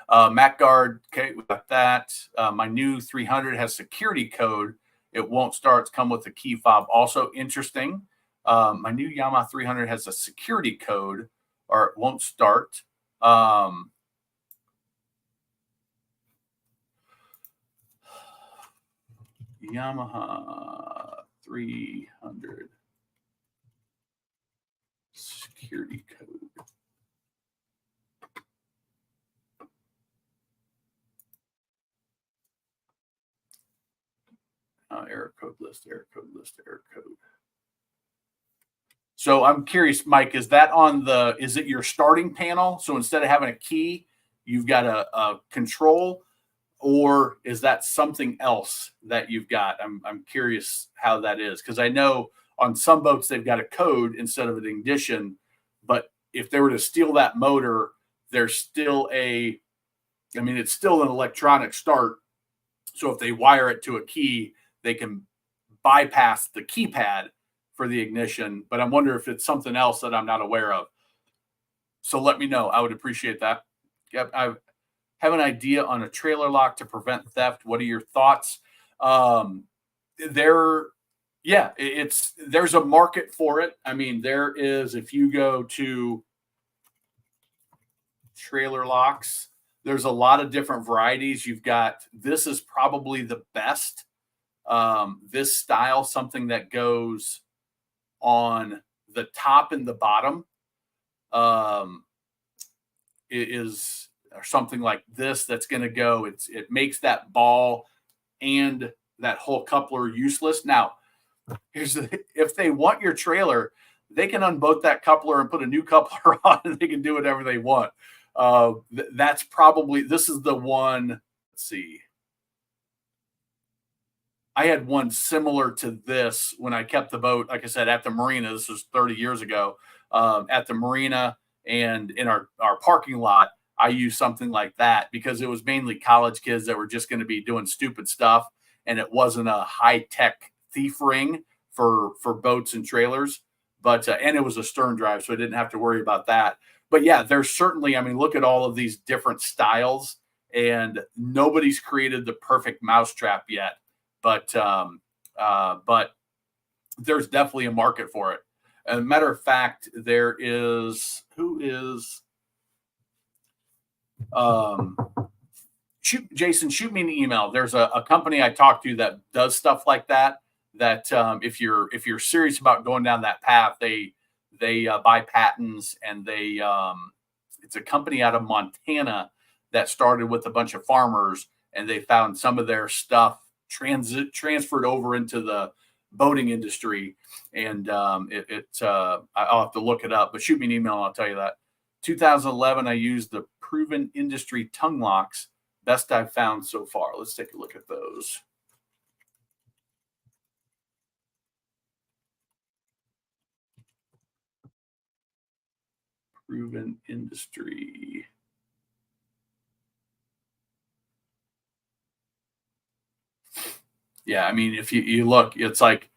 MacGuard, okay, we got that. My new 300 has security code. It won't start. It's come with a key fob. Also interesting. My new Yamaha 300 has a security code, or it won't start. Yamaha 300 security code. Error code list, error code list, error code. So I'm curious, Mike, is it your starting panel? So instead of having a key, you've got a control, or is that something else that you've got? I'm curious how that is, because I know on some boats they've got a code instead of an ignition, but if they were to steal that motor, there's still it's still an electronic start. So if they wire it to a key, they can bypass the keypad for the ignition, but I'm wondering if it's something else that I'm not aware of. So let me know. I would appreciate that. Yep, I have an idea on a trailer lock to prevent theft. What are your thoughts? There's a market for it. I mean, there is, if you go to trailer locks, there's a lot of different varieties. This is probably the best. This style, something that goes on the top and the bottom, is something like this that's going to go. It makes that ball and that whole coupler useless. Now, if they want your trailer, they can unbolt that coupler and put a new coupler on, and they can do whatever they want. This is the one. Let's see. I had one similar to this when I kept the boat, like I said, at the marina. This was 30 years ago, at the marina, and in our parking lot. I used something like that because it was mainly college kids that were just going to be doing stupid stuff, and it wasn't a high-tech thief ring for boats and trailers. But and it was a stern drive, so I didn't have to worry about that. But yeah, there's certainly, look at all of these different styles, and nobody's created the perfect mousetrap yet. But there's definitely a market for it. As a matter of fact, Jason, shoot me an email. There's a company I talked to that does stuff like that. If you're serious about going down that path, they buy patents, and it's a company out of Montana that started with a bunch of farmers, and they found some of their stuff transferred over into the boating industry. And I'll have to look it up, but shoot me an email and I'll tell you that. 2011, I used the Proven Industry tongue locks, best I've found so far. Let's take a look at those. Proven Industry. Yeah, I mean, if you look, it's like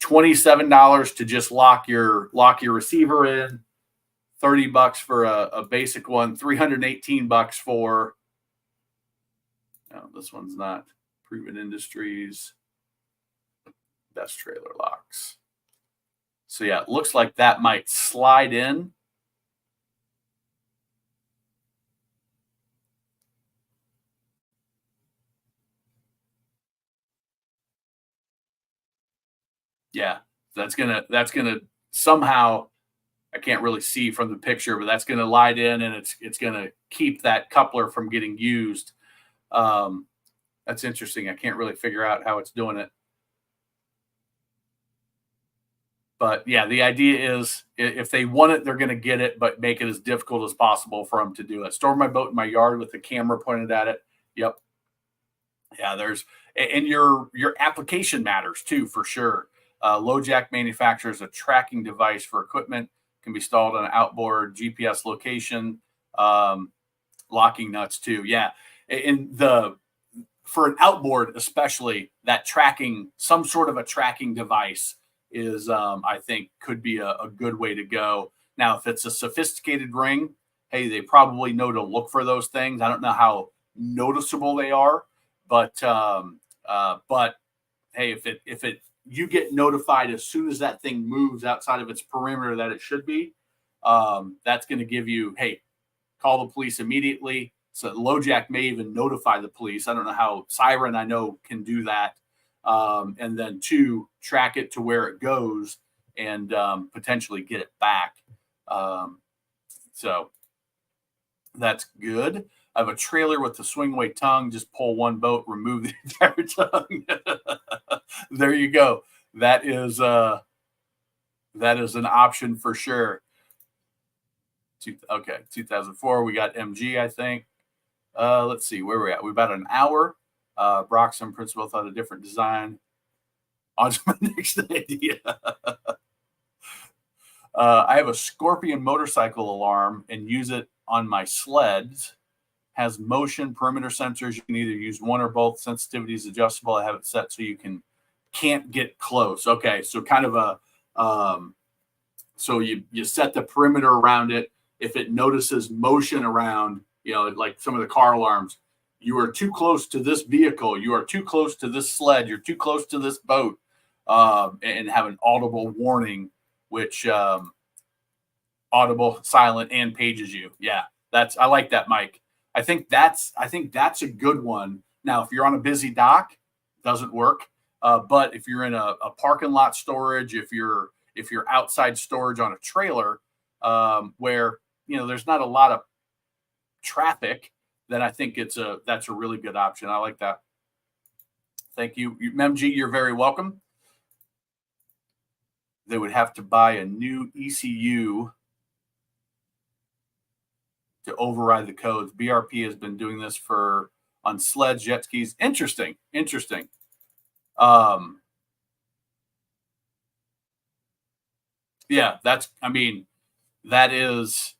$27 to just lock your receiver in, $30 for a basic one, $318 for. No, this one's not Proven Industries. Best trailer locks. So yeah, it looks like that might slide in. Yeah, that's gonna somehow, I can't really see from the picture, but that's gonna slide in, and it's gonna keep that coupler from getting used. That's interesting. I can't really figure out how it's doing it. But yeah, the idea is if they want it, they're going to get it, but make it as difficult as possible for them to do it. Store my boat in my yard with the camera pointed at it. Yep. Yeah, and your application matters too, for sure. LoJack manufactures a tracking device for equipment, can be installed on an outboard, GPS location, locking nuts too. Yeah. And for an outboard, especially, that tracking, some sort of a tracking device is, I think, could be a good way to go. Now, if it's a sophisticated ring, hey, they probably know to look for those things. I don't know how noticeable they are, but hey, if you get notified as soon as that thing moves outside of its perimeter that it should be, that's going to give you, hey, call the police immediately. So LoJack may even notify the police. I don't know how Siren, I know, can do that. And then 2, track it to where it goes and potentially get it back. So that's good. I have a trailer with the swingway tongue. Just pull one boat, remove the entire tongue. There you go. That is an option for sure. Okay, 2004. We got MG, I think. Let's see where we're at. We're about an hour. Brox and Principal thought a different design. On to my next idea. I have a Scorpion motorcycle alarm and use it on my sleds. Has motion perimeter sensors. You can either use one or both. Sensitivity is adjustable. I have it set so you can't get close. Okay, so kind of a so you set the perimeter around it. If it notices motion around, like some of the car alarms, you are too close to this vehicle, you are too close to this sled, you're too close to this boat, and have an audible warning, which audible, silent, and pages you. Yeah, I like that, Mike. I think that's a good one. Now, if you're on a busy dock, it doesn't work. But if you're in a parking lot storage, if you're outside storage on a trailer, where there's not a lot of traffic, then I think that's a really good option. I like that. Thank you, MG. You're very welcome. They would have to buy a new ECU to override the codes. BRP has been doing this on sleds, jet skis. Interesting. Yeah, that is,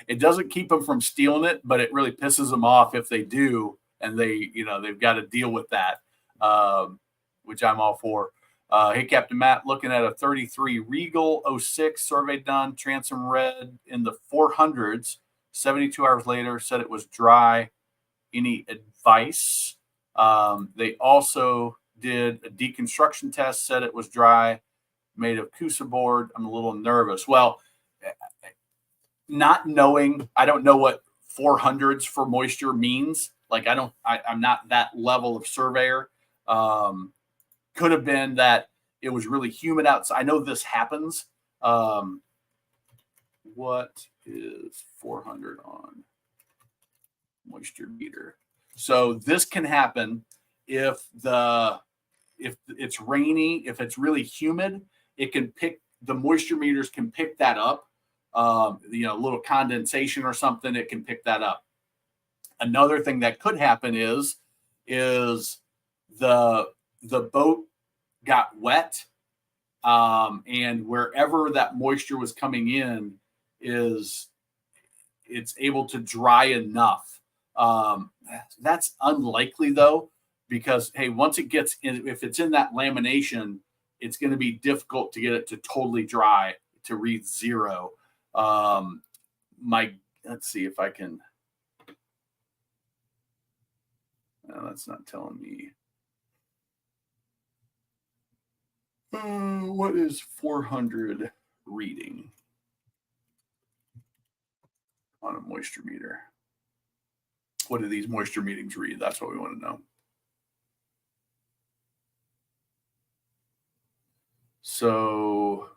it doesn't keep them from stealing it, but it really pisses them off if they do, and they've got to deal with that, which I'm all for. Hey, Captain Matt, looking at a 33 Regal 06 survey done, transom red in the 400s, 72 hours later, said it was dry. Any advice? They also did a deconstruction test, said it was dry, made of Coosa board. I'm a little nervous. Well, not knowing, I don't know what 400s for moisture means. Like, I'm not that level of surveyor. Could have been that it was really humid outside. I know this happens. What is 400 on? moisture meter. So this can happen if it's rainy, if it's really humid, the moisture meters can pick that up. A little condensation or something, it can pick that up. Another thing that could happen is the boat got wet, and wherever that moisture was coming in it's able to dry enough. That's unlikely though, because hey, once it gets in, if it's in that lamination, it's going to be difficult to get it to totally dry to read 0. Let's see if I can. No, that's not telling me. What is 400 reading on a moisture meter? What do these moisture meters read? That's what we want to know. So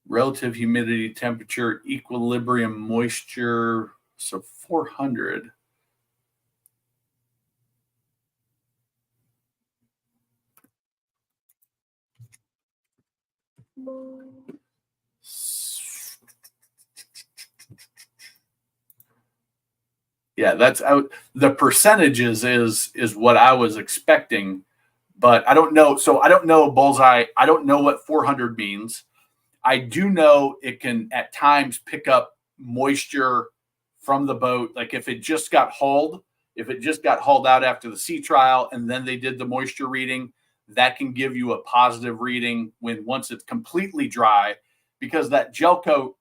relative humidity, temperature, equilibrium moisture. So 400. Yeah, that's out. The percentages is what I was expecting, but I don't know. So I don't know bullseye. I don't know what 400 means. I do know it can at times pick up moisture from the boat. Like if it just got hauled out after the sea trial and then they did the moisture reading, that can give you a positive reading once it's completely dry, because that gel coat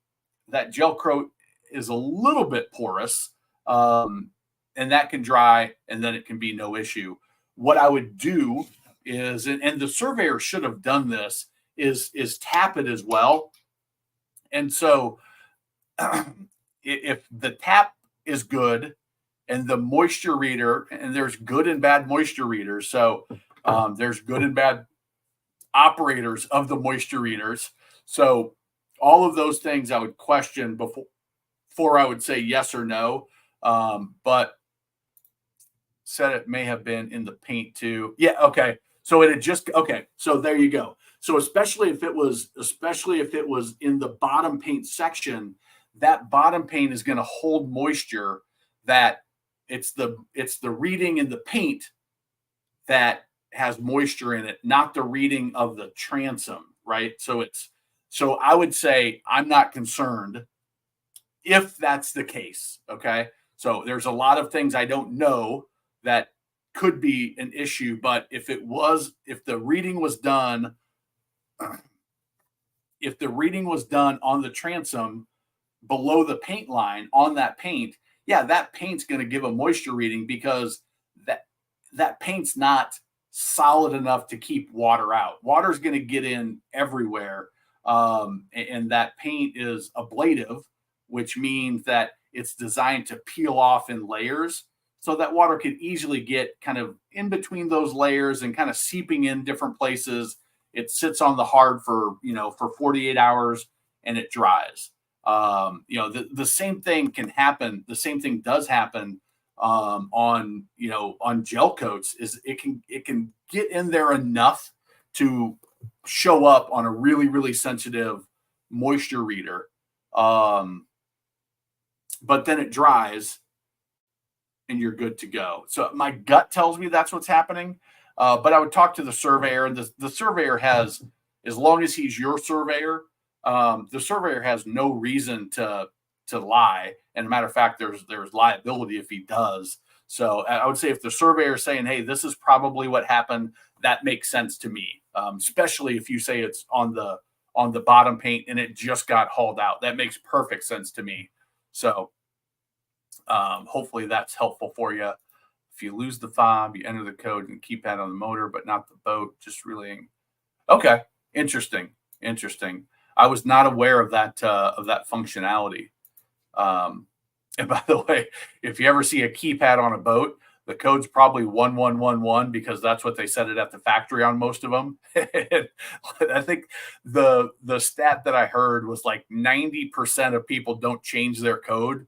is a little bit porous, and that can dry and then it can be no issue. What I would do is, and the surveyor should have done this, is tap it as well. And so if the tap is good and the moisture reader, and there's good and bad moisture readers. So there's good and bad operators of the moisture readers. So all of those things I would question before I would say yes or no. But said it may have been in the paint too. Yeah. Okay. So it had just, okay. So there you go. So especially if it was in the bottom paint section, that bottom paint is going to hold moisture. That it's the reading in the paint that has moisture in it, not the reading of the transom, right? So I would say I'm not concerned if that's the case. Okay. So there's a lot of things I don't know that could be an issue, but if the reading was done on the transom below the paint line on that paint, yeah, that paint's going to give a moisture reading, because that paint's not solid enough to keep water out. Water's going to get in everywhere. And that paint is ablative, which means that it's designed to peel off in layers. So that water could easily get kind of in between those layers and kind of seeping in different places. It sits on the hard for 48 hours and it dries. The same thing can happen. The same thing does happen on gel coats. Is it can get in there enough to show up on a really, really sensitive moisture reader. But then it dries and you're good to go. So my gut tells me that's what's happening. But I would talk to the surveyor, and the surveyor has, as long as he's your surveyor, the surveyor has no reason to lie. And a matter of fact, there's liability if he does. So I would say if the surveyor is saying, hey, this is probably what happened, that makes sense to me. Especially if you say it's on the bottom paint and it just got hauled out. That makes perfect sense to me. So hopefully that's helpful for you. If you lose the fob, you enter the code and keypad on the motor, but not the boat. Just relaying. Okay, interesting. I was not aware of that functionality. And by the way, if you ever see a keypad on a boat, the code's probably 1111, because that's what they set it at the factory on most of them. I think the stat that I heard was like 90% of people don't change their code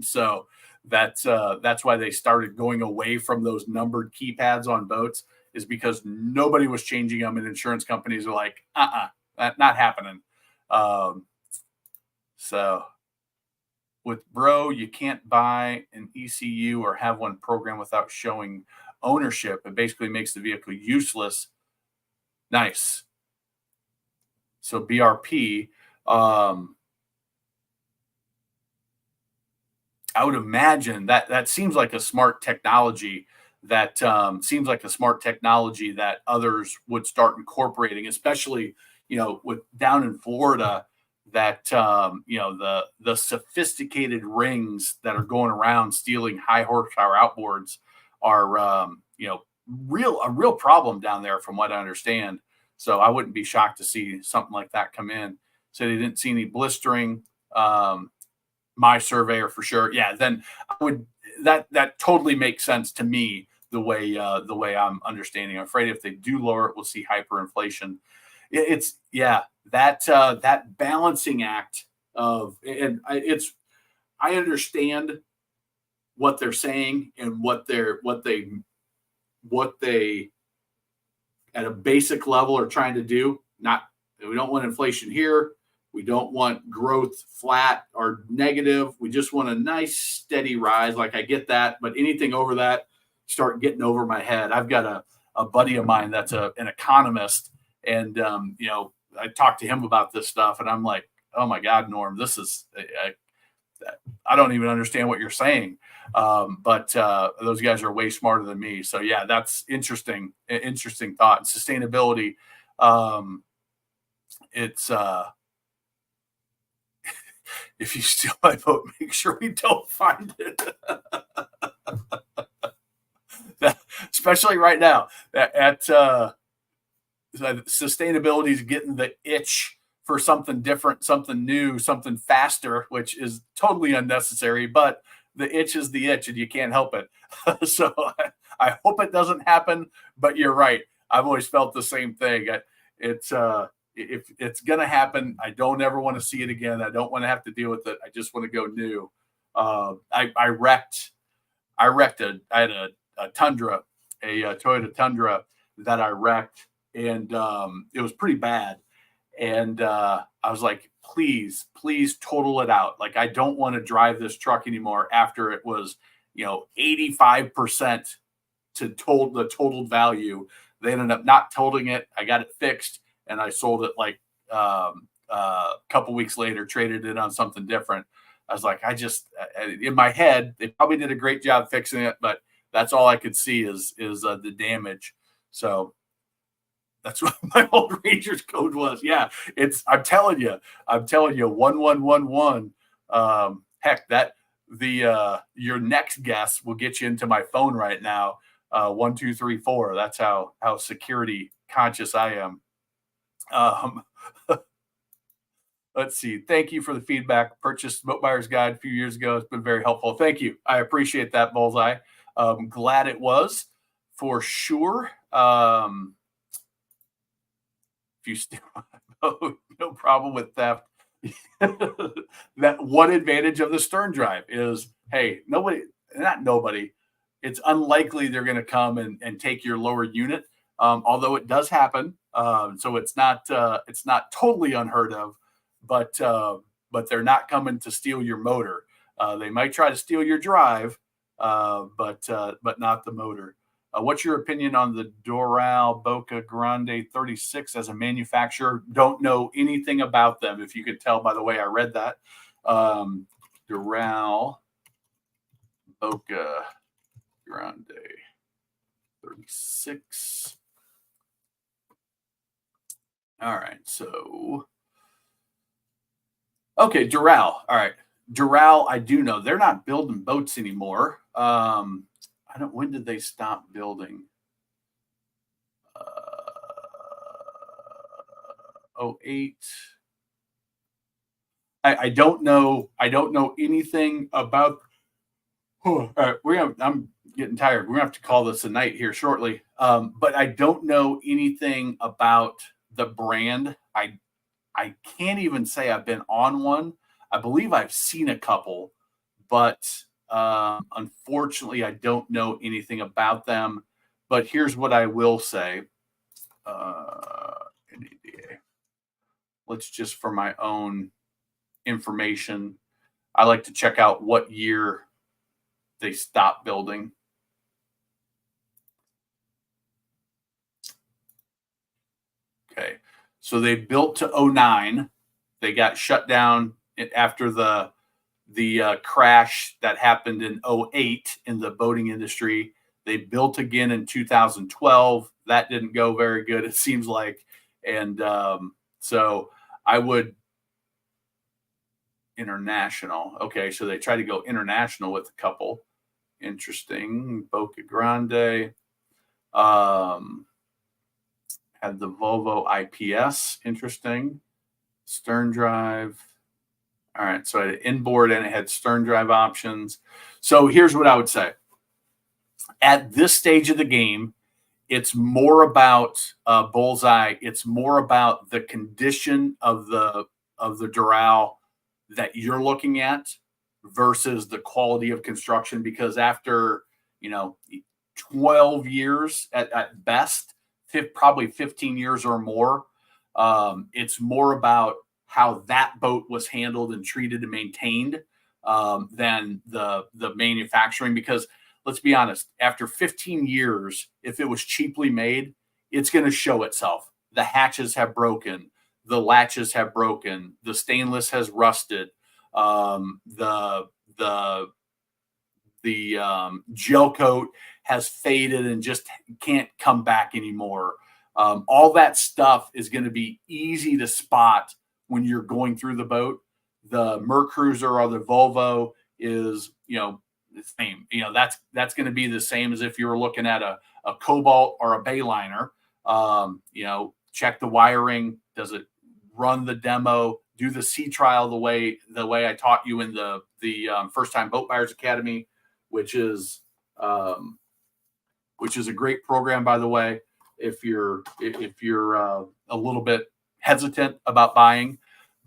So that's why they started going away from those numbered keypads on boats, is because nobody was changing them, and insurance companies are like, not happening. So with Bro, you can't buy an ECU or have one program without showing ownership. It basically makes the vehicle useless. Nice. So BRP, I would imagine that seems like a smart technology that seems like a smart technology that others would start incorporating, especially with down in Florida, that the sophisticated rings that are going around stealing high horsepower outboards are a real problem down there, from what I understand. So I wouldn't be shocked to see something like that come in. So they didn't see any blistering. My surveyor for sure. Yeah, then I would that totally makes sense to me, the way I'm understanding. I'm afraid if they do lower it, we'll see hyperinflation. It's that balancing act of, and I understand what they're saying and what they at a basic level are trying to do. Not, we don't want inflation here. We don't want growth flat or negative. We just want a nice steady rise. Like, I get that, but anything over that, start getting over my head. I've got a buddy of mine that's an economist, and I talked to him about this stuff, and I'm like, oh my God, Norm, this is I don't even understand what you're saying. But those guys are way smarter than me. So yeah, that's interesting thought. And sustainability. It's if you steal my boat, make sure we don't find it. Especially right now, at sustainability is getting the itch for something different, something new, something faster, which is totally unnecessary. But the itch is the itch, and you can't help it. So I hope it doesn't happen. But you're right. I've always felt the same thing. It's if it's gonna happen, I don't ever want to see it again. I don't want to have to deal with it. I just want to go new. I wrecked. I had a Tundra, a Toyota Tundra that I wrecked, and it was pretty bad. And I was like, please total it out. Like, I don't want to drive this truck anymore after it was 85% to the totaled value. They ended up not totaling it. I got it fixed, and I sold it like a couple weeks later, traded it on something different. I was like, in my head, they probably did a great job fixing it, but that's all I could see is the damage. So that's what my old Rangers code was. Yeah, I'm telling you, 1111. Heck, your next guess will get you into my phone right now. 1234. That's how security conscious I am. Let's see. Thank you for the feedback. Purchased Boat Buyer's Guide a few years ago. It's been very helpful. Thank you. I appreciate that, Bullseye. Glad it was, for sure. If you steal my boat, no problem with theft. That one advantage of the stern drive is, hey, not nobody. It's unlikely they're going to come and take your lower unit, although it does happen. So it's not totally unheard of, but they're not coming to steal your motor. They might try to steal your drive, but not the motor. What's your opinion on the Doral Boca Grande 36 as a manufacturer? Don't know anything about them, if you could tell by the way I read that. Doral Boca Grande 36. All right, so okay, Doral. All right, Doral. I do know they're not building boats anymore. When did they stop building? 08. I don't know. I don't know anything about. I'm getting tired. We're gonna have to call this a night here shortly. But I don't know anything about the brand. I can't even say I've been on one. I believe I've seen a couple, but unfortunately, I don't know anything about them. But here's what I will say. NADA. Let's just for my own information, I like to check out what year they stopped building. Okay. So they built to 09. They got shut down after the crash that happened in 08 in the boating industry. They built again in 2012. That didn't go very good, it seems like. And so I would international. Okay, so they tried to go international with a couple. Interesting. Boca Grande. Had the Volvo IPS. Interesting. Stern drive. All right, so I had inboard and it had stern drive options. So here's what I would say. At this stage of the game, it's more about Bullseye. It's more about the condition of the Doral that you're looking at versus the quality of construction. Because after 12 years at best, probably 15 years or more, it's more about how that boat was handled and treated and maintained than the manufacturing. Because let's be honest, after 15 years, if it was cheaply made, it's going to show itself. The hatches have broken, the latches have broken, the stainless has rusted, the gel coat has faded and just can't come back anymore. All that stuff is going to be easy to spot when you're going through the boat. The Mercruiser or the Volvo is, the same. That's going to be the same as if you were looking at a Cobalt or a Bayliner. Check the wiring. Does it run the demo? Do the sea trial the way I taught you in the First Time Boat Buyers Academy, which is a great program, by the way. If you're a little bit hesitant about buying,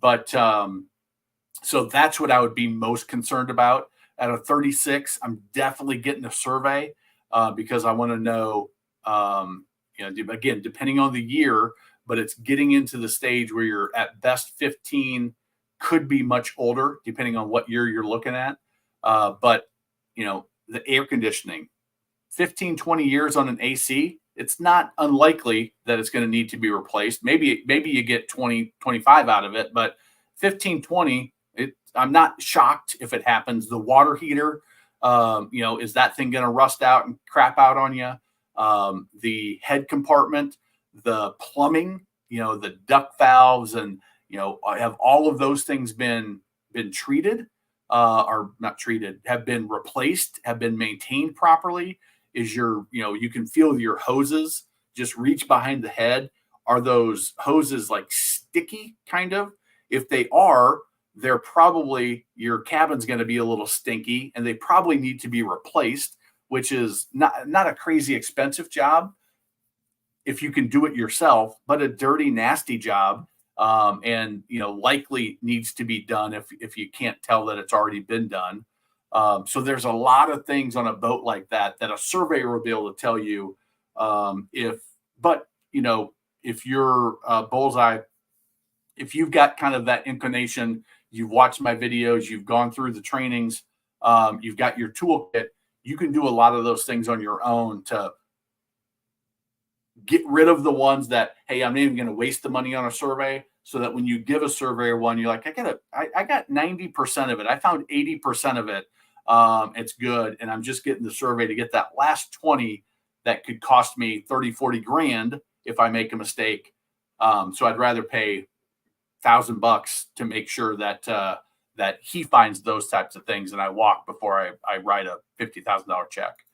but so that's what I would be most concerned about. At a 36, I'm definitely getting a survey because I want to know, again, depending on the year, but it's getting into the stage where you're at best 15, could be much older, depending on what year you're looking at. But the air conditioning, 15, 20 years on an AC, it's not unlikely that it's going to need to be replaced. Maybe you get 20, 25 out of it, but 15, 20, I'm not shocked if it happens. The water heater, is that thing going to rust out and crap out on you? The head compartment, the plumbing, the duct valves, and have all of those things been treated or not treated, have been replaced, have been maintained properly? Is you can feel your hoses just reach behind the head. Are those hoses like sticky kind of? If they are, they're probably, your cabin's going to be a little stinky and they probably need to be replaced, which is not a crazy expensive job if you can do it yourself, but a dirty, nasty job. And likely needs to be done if you can't tell that it's already been done. So there's a lot of things on a boat like that a surveyor will be able to tell you. If you're Bullseye, if you've got kind of that inclination, you've watched my videos, you've gone through the trainings, you've got your toolkit, you can do a lot of those things on your own to get rid of the ones that, hey, I'm not even going to waste the money on a survey, so that when you give a surveyor one, you're like, I got 90% of it. I found 80% of it. It's good. And I'm just getting the survey to get that last 20 that could cost me 30, 40 grand if I make a mistake. So I'd rather pay $1,000 to make sure that he finds those types of things, and I walk before I write a $50,000 check.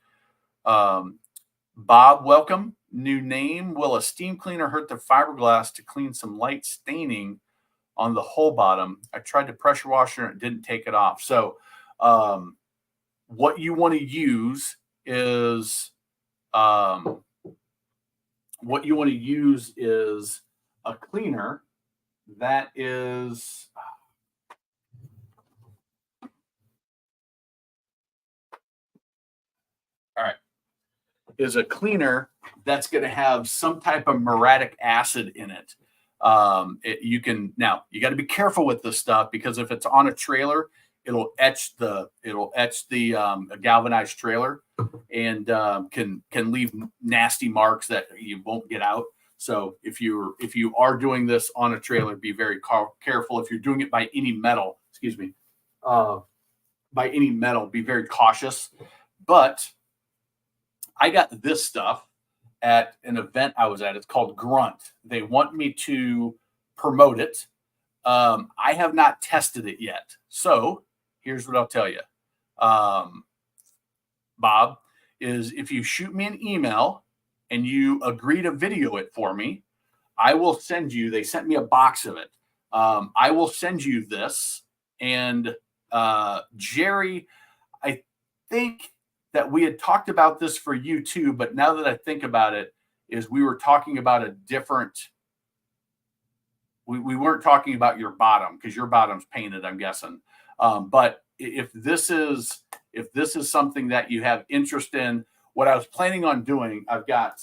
Bob, welcome. New name. Will a steam cleaner hurt the fiberglass to clean some light staining on the hull bottom? I tried to pressure washer and it didn't take it off. So what you want to use is a cleaner that is is a cleaner that's going to have some type of muriatic acid in it. You got to be careful with this stuff, because if it's on a trailer, it'll etch the galvanized trailer, and can leave nasty marks that you won't get out. So if you are doing this on a trailer, be very careful. If you're doing it by any metal, be very cautious. But I got this stuff at an event I was at. It's called Grunt. They want me to promote it. I have not tested it yet. So here's what I'll tell you. Bob, is if you shoot me an email and you agree to video it for me, I will send you, they sent me a box of it. I will send you this. And Jerry, I think that we had talked about this for you too, but now that I think about it, is we were talking about a different, we weren't talking about your bottom, because your bottom's painted, I'm guessing. But if this is something that you have interest in, what I was planning on doing, I've got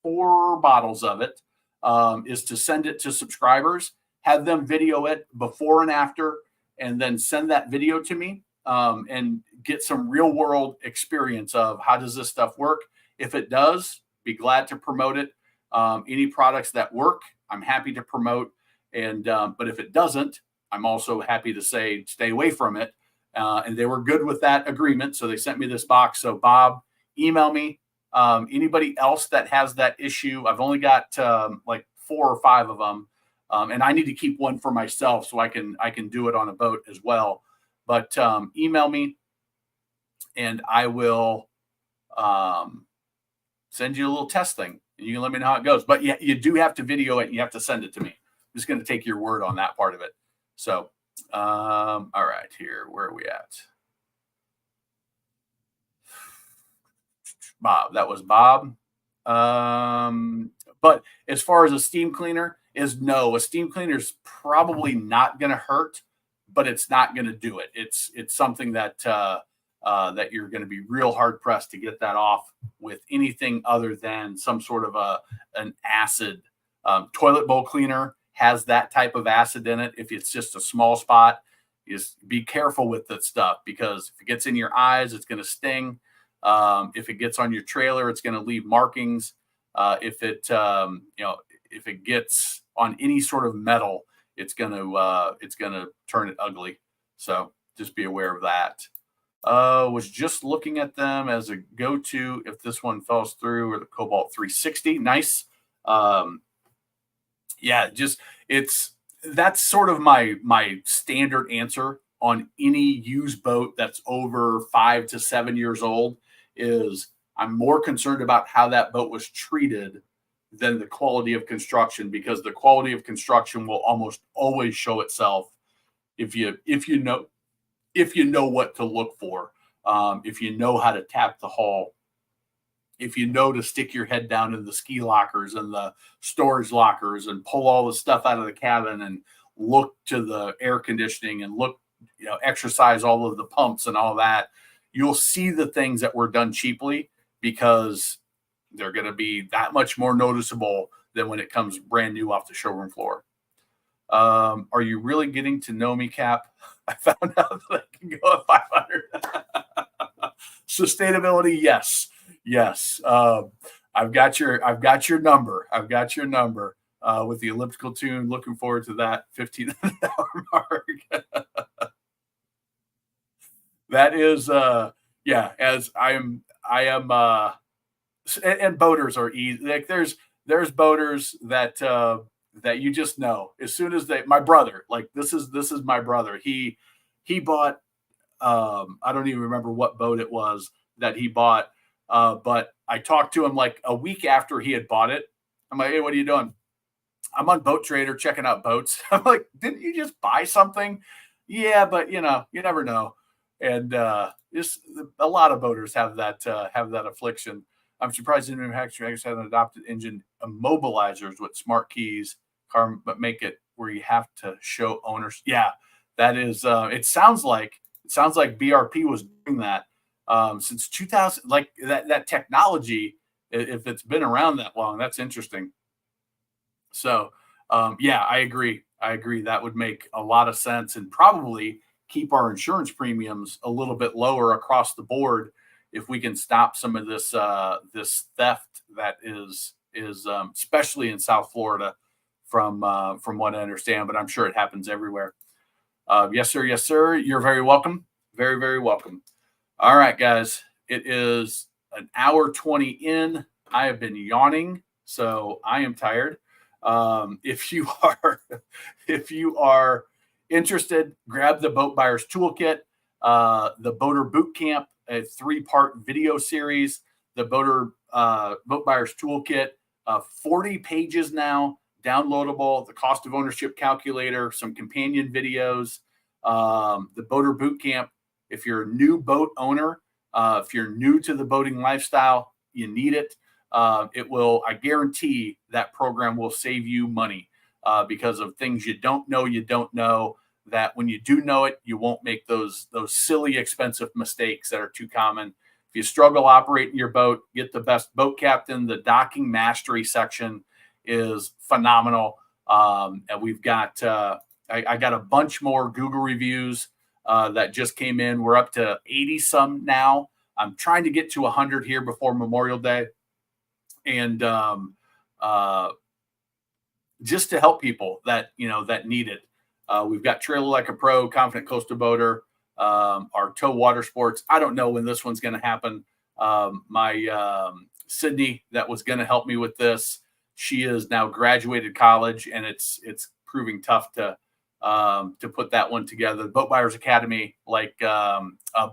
4 bottles of it, is to send it to subscribers, have them video it before and after, and then send that video to me, and get some real world experience of how does this stuff work. If it does, be glad to promote it. Any products that work, I'm happy to promote. And but if it doesn't, I'm also happy to say stay away from it. And they were good with that agreement, so they sent me this box. So Bob, email me. Anybody else that has that issue, I've only got like 4 or 5 of them, and I need to keep one for myself so I can do it on a boat as well. But email me, and I will send you a little test thing, and you can let me know how it goes. But yeah, you do have to video it, and you have to send it to me. I'm just going to take your word on that part of it. So, all right, here, where are we at? Bob, that was Bob. But as far as a steam cleaner is, no, a steam cleaner is probably not going to hurt, but it's not going to do it. It's something that that you're going to be real hard pressed to get that off with anything other than some sort of an acid. Toilet bowl cleaner has that type of acid in it. If it's just a small spot, just be careful with that stuff, because if it gets in your eyes, it's going to sting. If it gets on your trailer, it's going to leave markings. If it gets on any sort of metal, it's going to turn it ugly. So just be aware of that. Was just looking at them as a go-to if this one falls through, or the Cobalt 360. Nice. Yeah, that's sort of my standard answer on any used boat that's over 5 to 7 years old. Is I'm more concerned about how that boat was treated than the quality of construction, because the quality of construction will almost always show itself if you know what to look for, if you know how to tap the hull, if you know to stick your head down in the ski lockers and the storage lockers and pull all the stuff out of the cabin and look to the air conditioning and exercise all of the pumps and all that, you'll see the things that were done cheaply, because they're going to be that much more noticeable than when it comes brand new off the showroom floor. Are you really getting to know me, Cap? I found out that I can go at 500. Sustainability, yes. I've got your number. With the elliptical tune. Looking forward to that 15-hour mark. That is, as I am, and boaters are easy. Like there's boaters that you just know as soon as my brother, like this is my brother. He bought, I don't even remember what boat it was that he bought. But I talked to him like a week after he had bought it. I'm like, hey, what are you doing? I'm on Boat Trader checking out boats. I'm like, didn't you just buy something? Yeah, but you never know. And just a lot of boaters have that affliction. I'm surprised the manufacturers have an adopted engine immobilizers with smart keys, but make it where you have to show owners. Yeah, that is. It sounds like BRP was doing that. since 2000. Like that technology, if it's been around that long, that's interesting. So, yeah, I agree. I agree. That would make a lot of sense and probably keep our insurance premiums a little bit lower across the board if we can stop some of this theft that is especially in South Florida from what I understand, but I'm sure it happens everywhere. Yes, sir. Yes, sir. You're very welcome. Very, very welcome. All right, guys. It is an hour 20 in. I have been yawning, so I am tired. If you are if you are interested, grab the Boat Buyers Toolkit, the Boater Boot Camp, a 3-part video series, the Boat Buyers Toolkit, 40 pages now, downloadable, the cost of ownership calculator, some companion videos, the Boater Boot Camp. If you're a new boat owner, if you're new to the boating lifestyle, you need it. It will, I guarantee that program will save you money because of things you don't know, that when you do know it, you won't make those silly, expensive mistakes that are too common. If you struggle operating your boat, get the best boat captain. The docking mastery section is phenomenal. And we've got, I got a bunch more Google reviews that just came in. We're up to 80 some now. I'm trying to get to 100 here before Memorial Day. And just to help people that that need it. We've got Trailer Like a Pro, Confident Coastal Boater, our Tow Water Sports. I don't know when this one's going to happen. My Sydney, that was going to help me with this, she is now graduated college, and it's proving tough to put that one together. The Boat Buyers Academy, like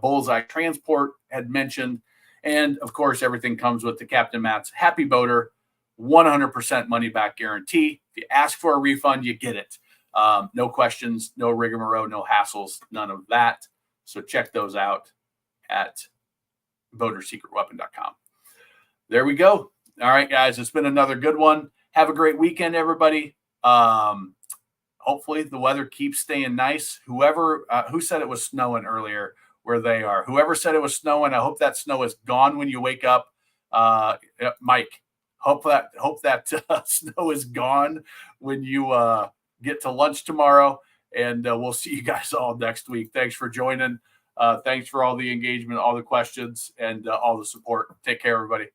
Bullseye Transport had mentioned. And of course, everything comes with the Captain Matt's Happy Boater, 100% money back guarantee. If you ask for a refund, you get it. No questions, no rigmarole, no hassles, none of that. So check those out at boatersecretweapon.com. There we go. All right, guys, it's been another good one. Have a great weekend, everybody. Hopefully the weather keeps staying nice. Whoever who said it was snowing earlier where they are, whoever said it was snowing, I hope that snow is gone when you wake up. Mike, hope that snow is gone when you get to lunch tomorrow. And we'll see you guys all next week. Thanks for joining. Thanks for all the engagement, all the questions, and all the support. Take care, everybody.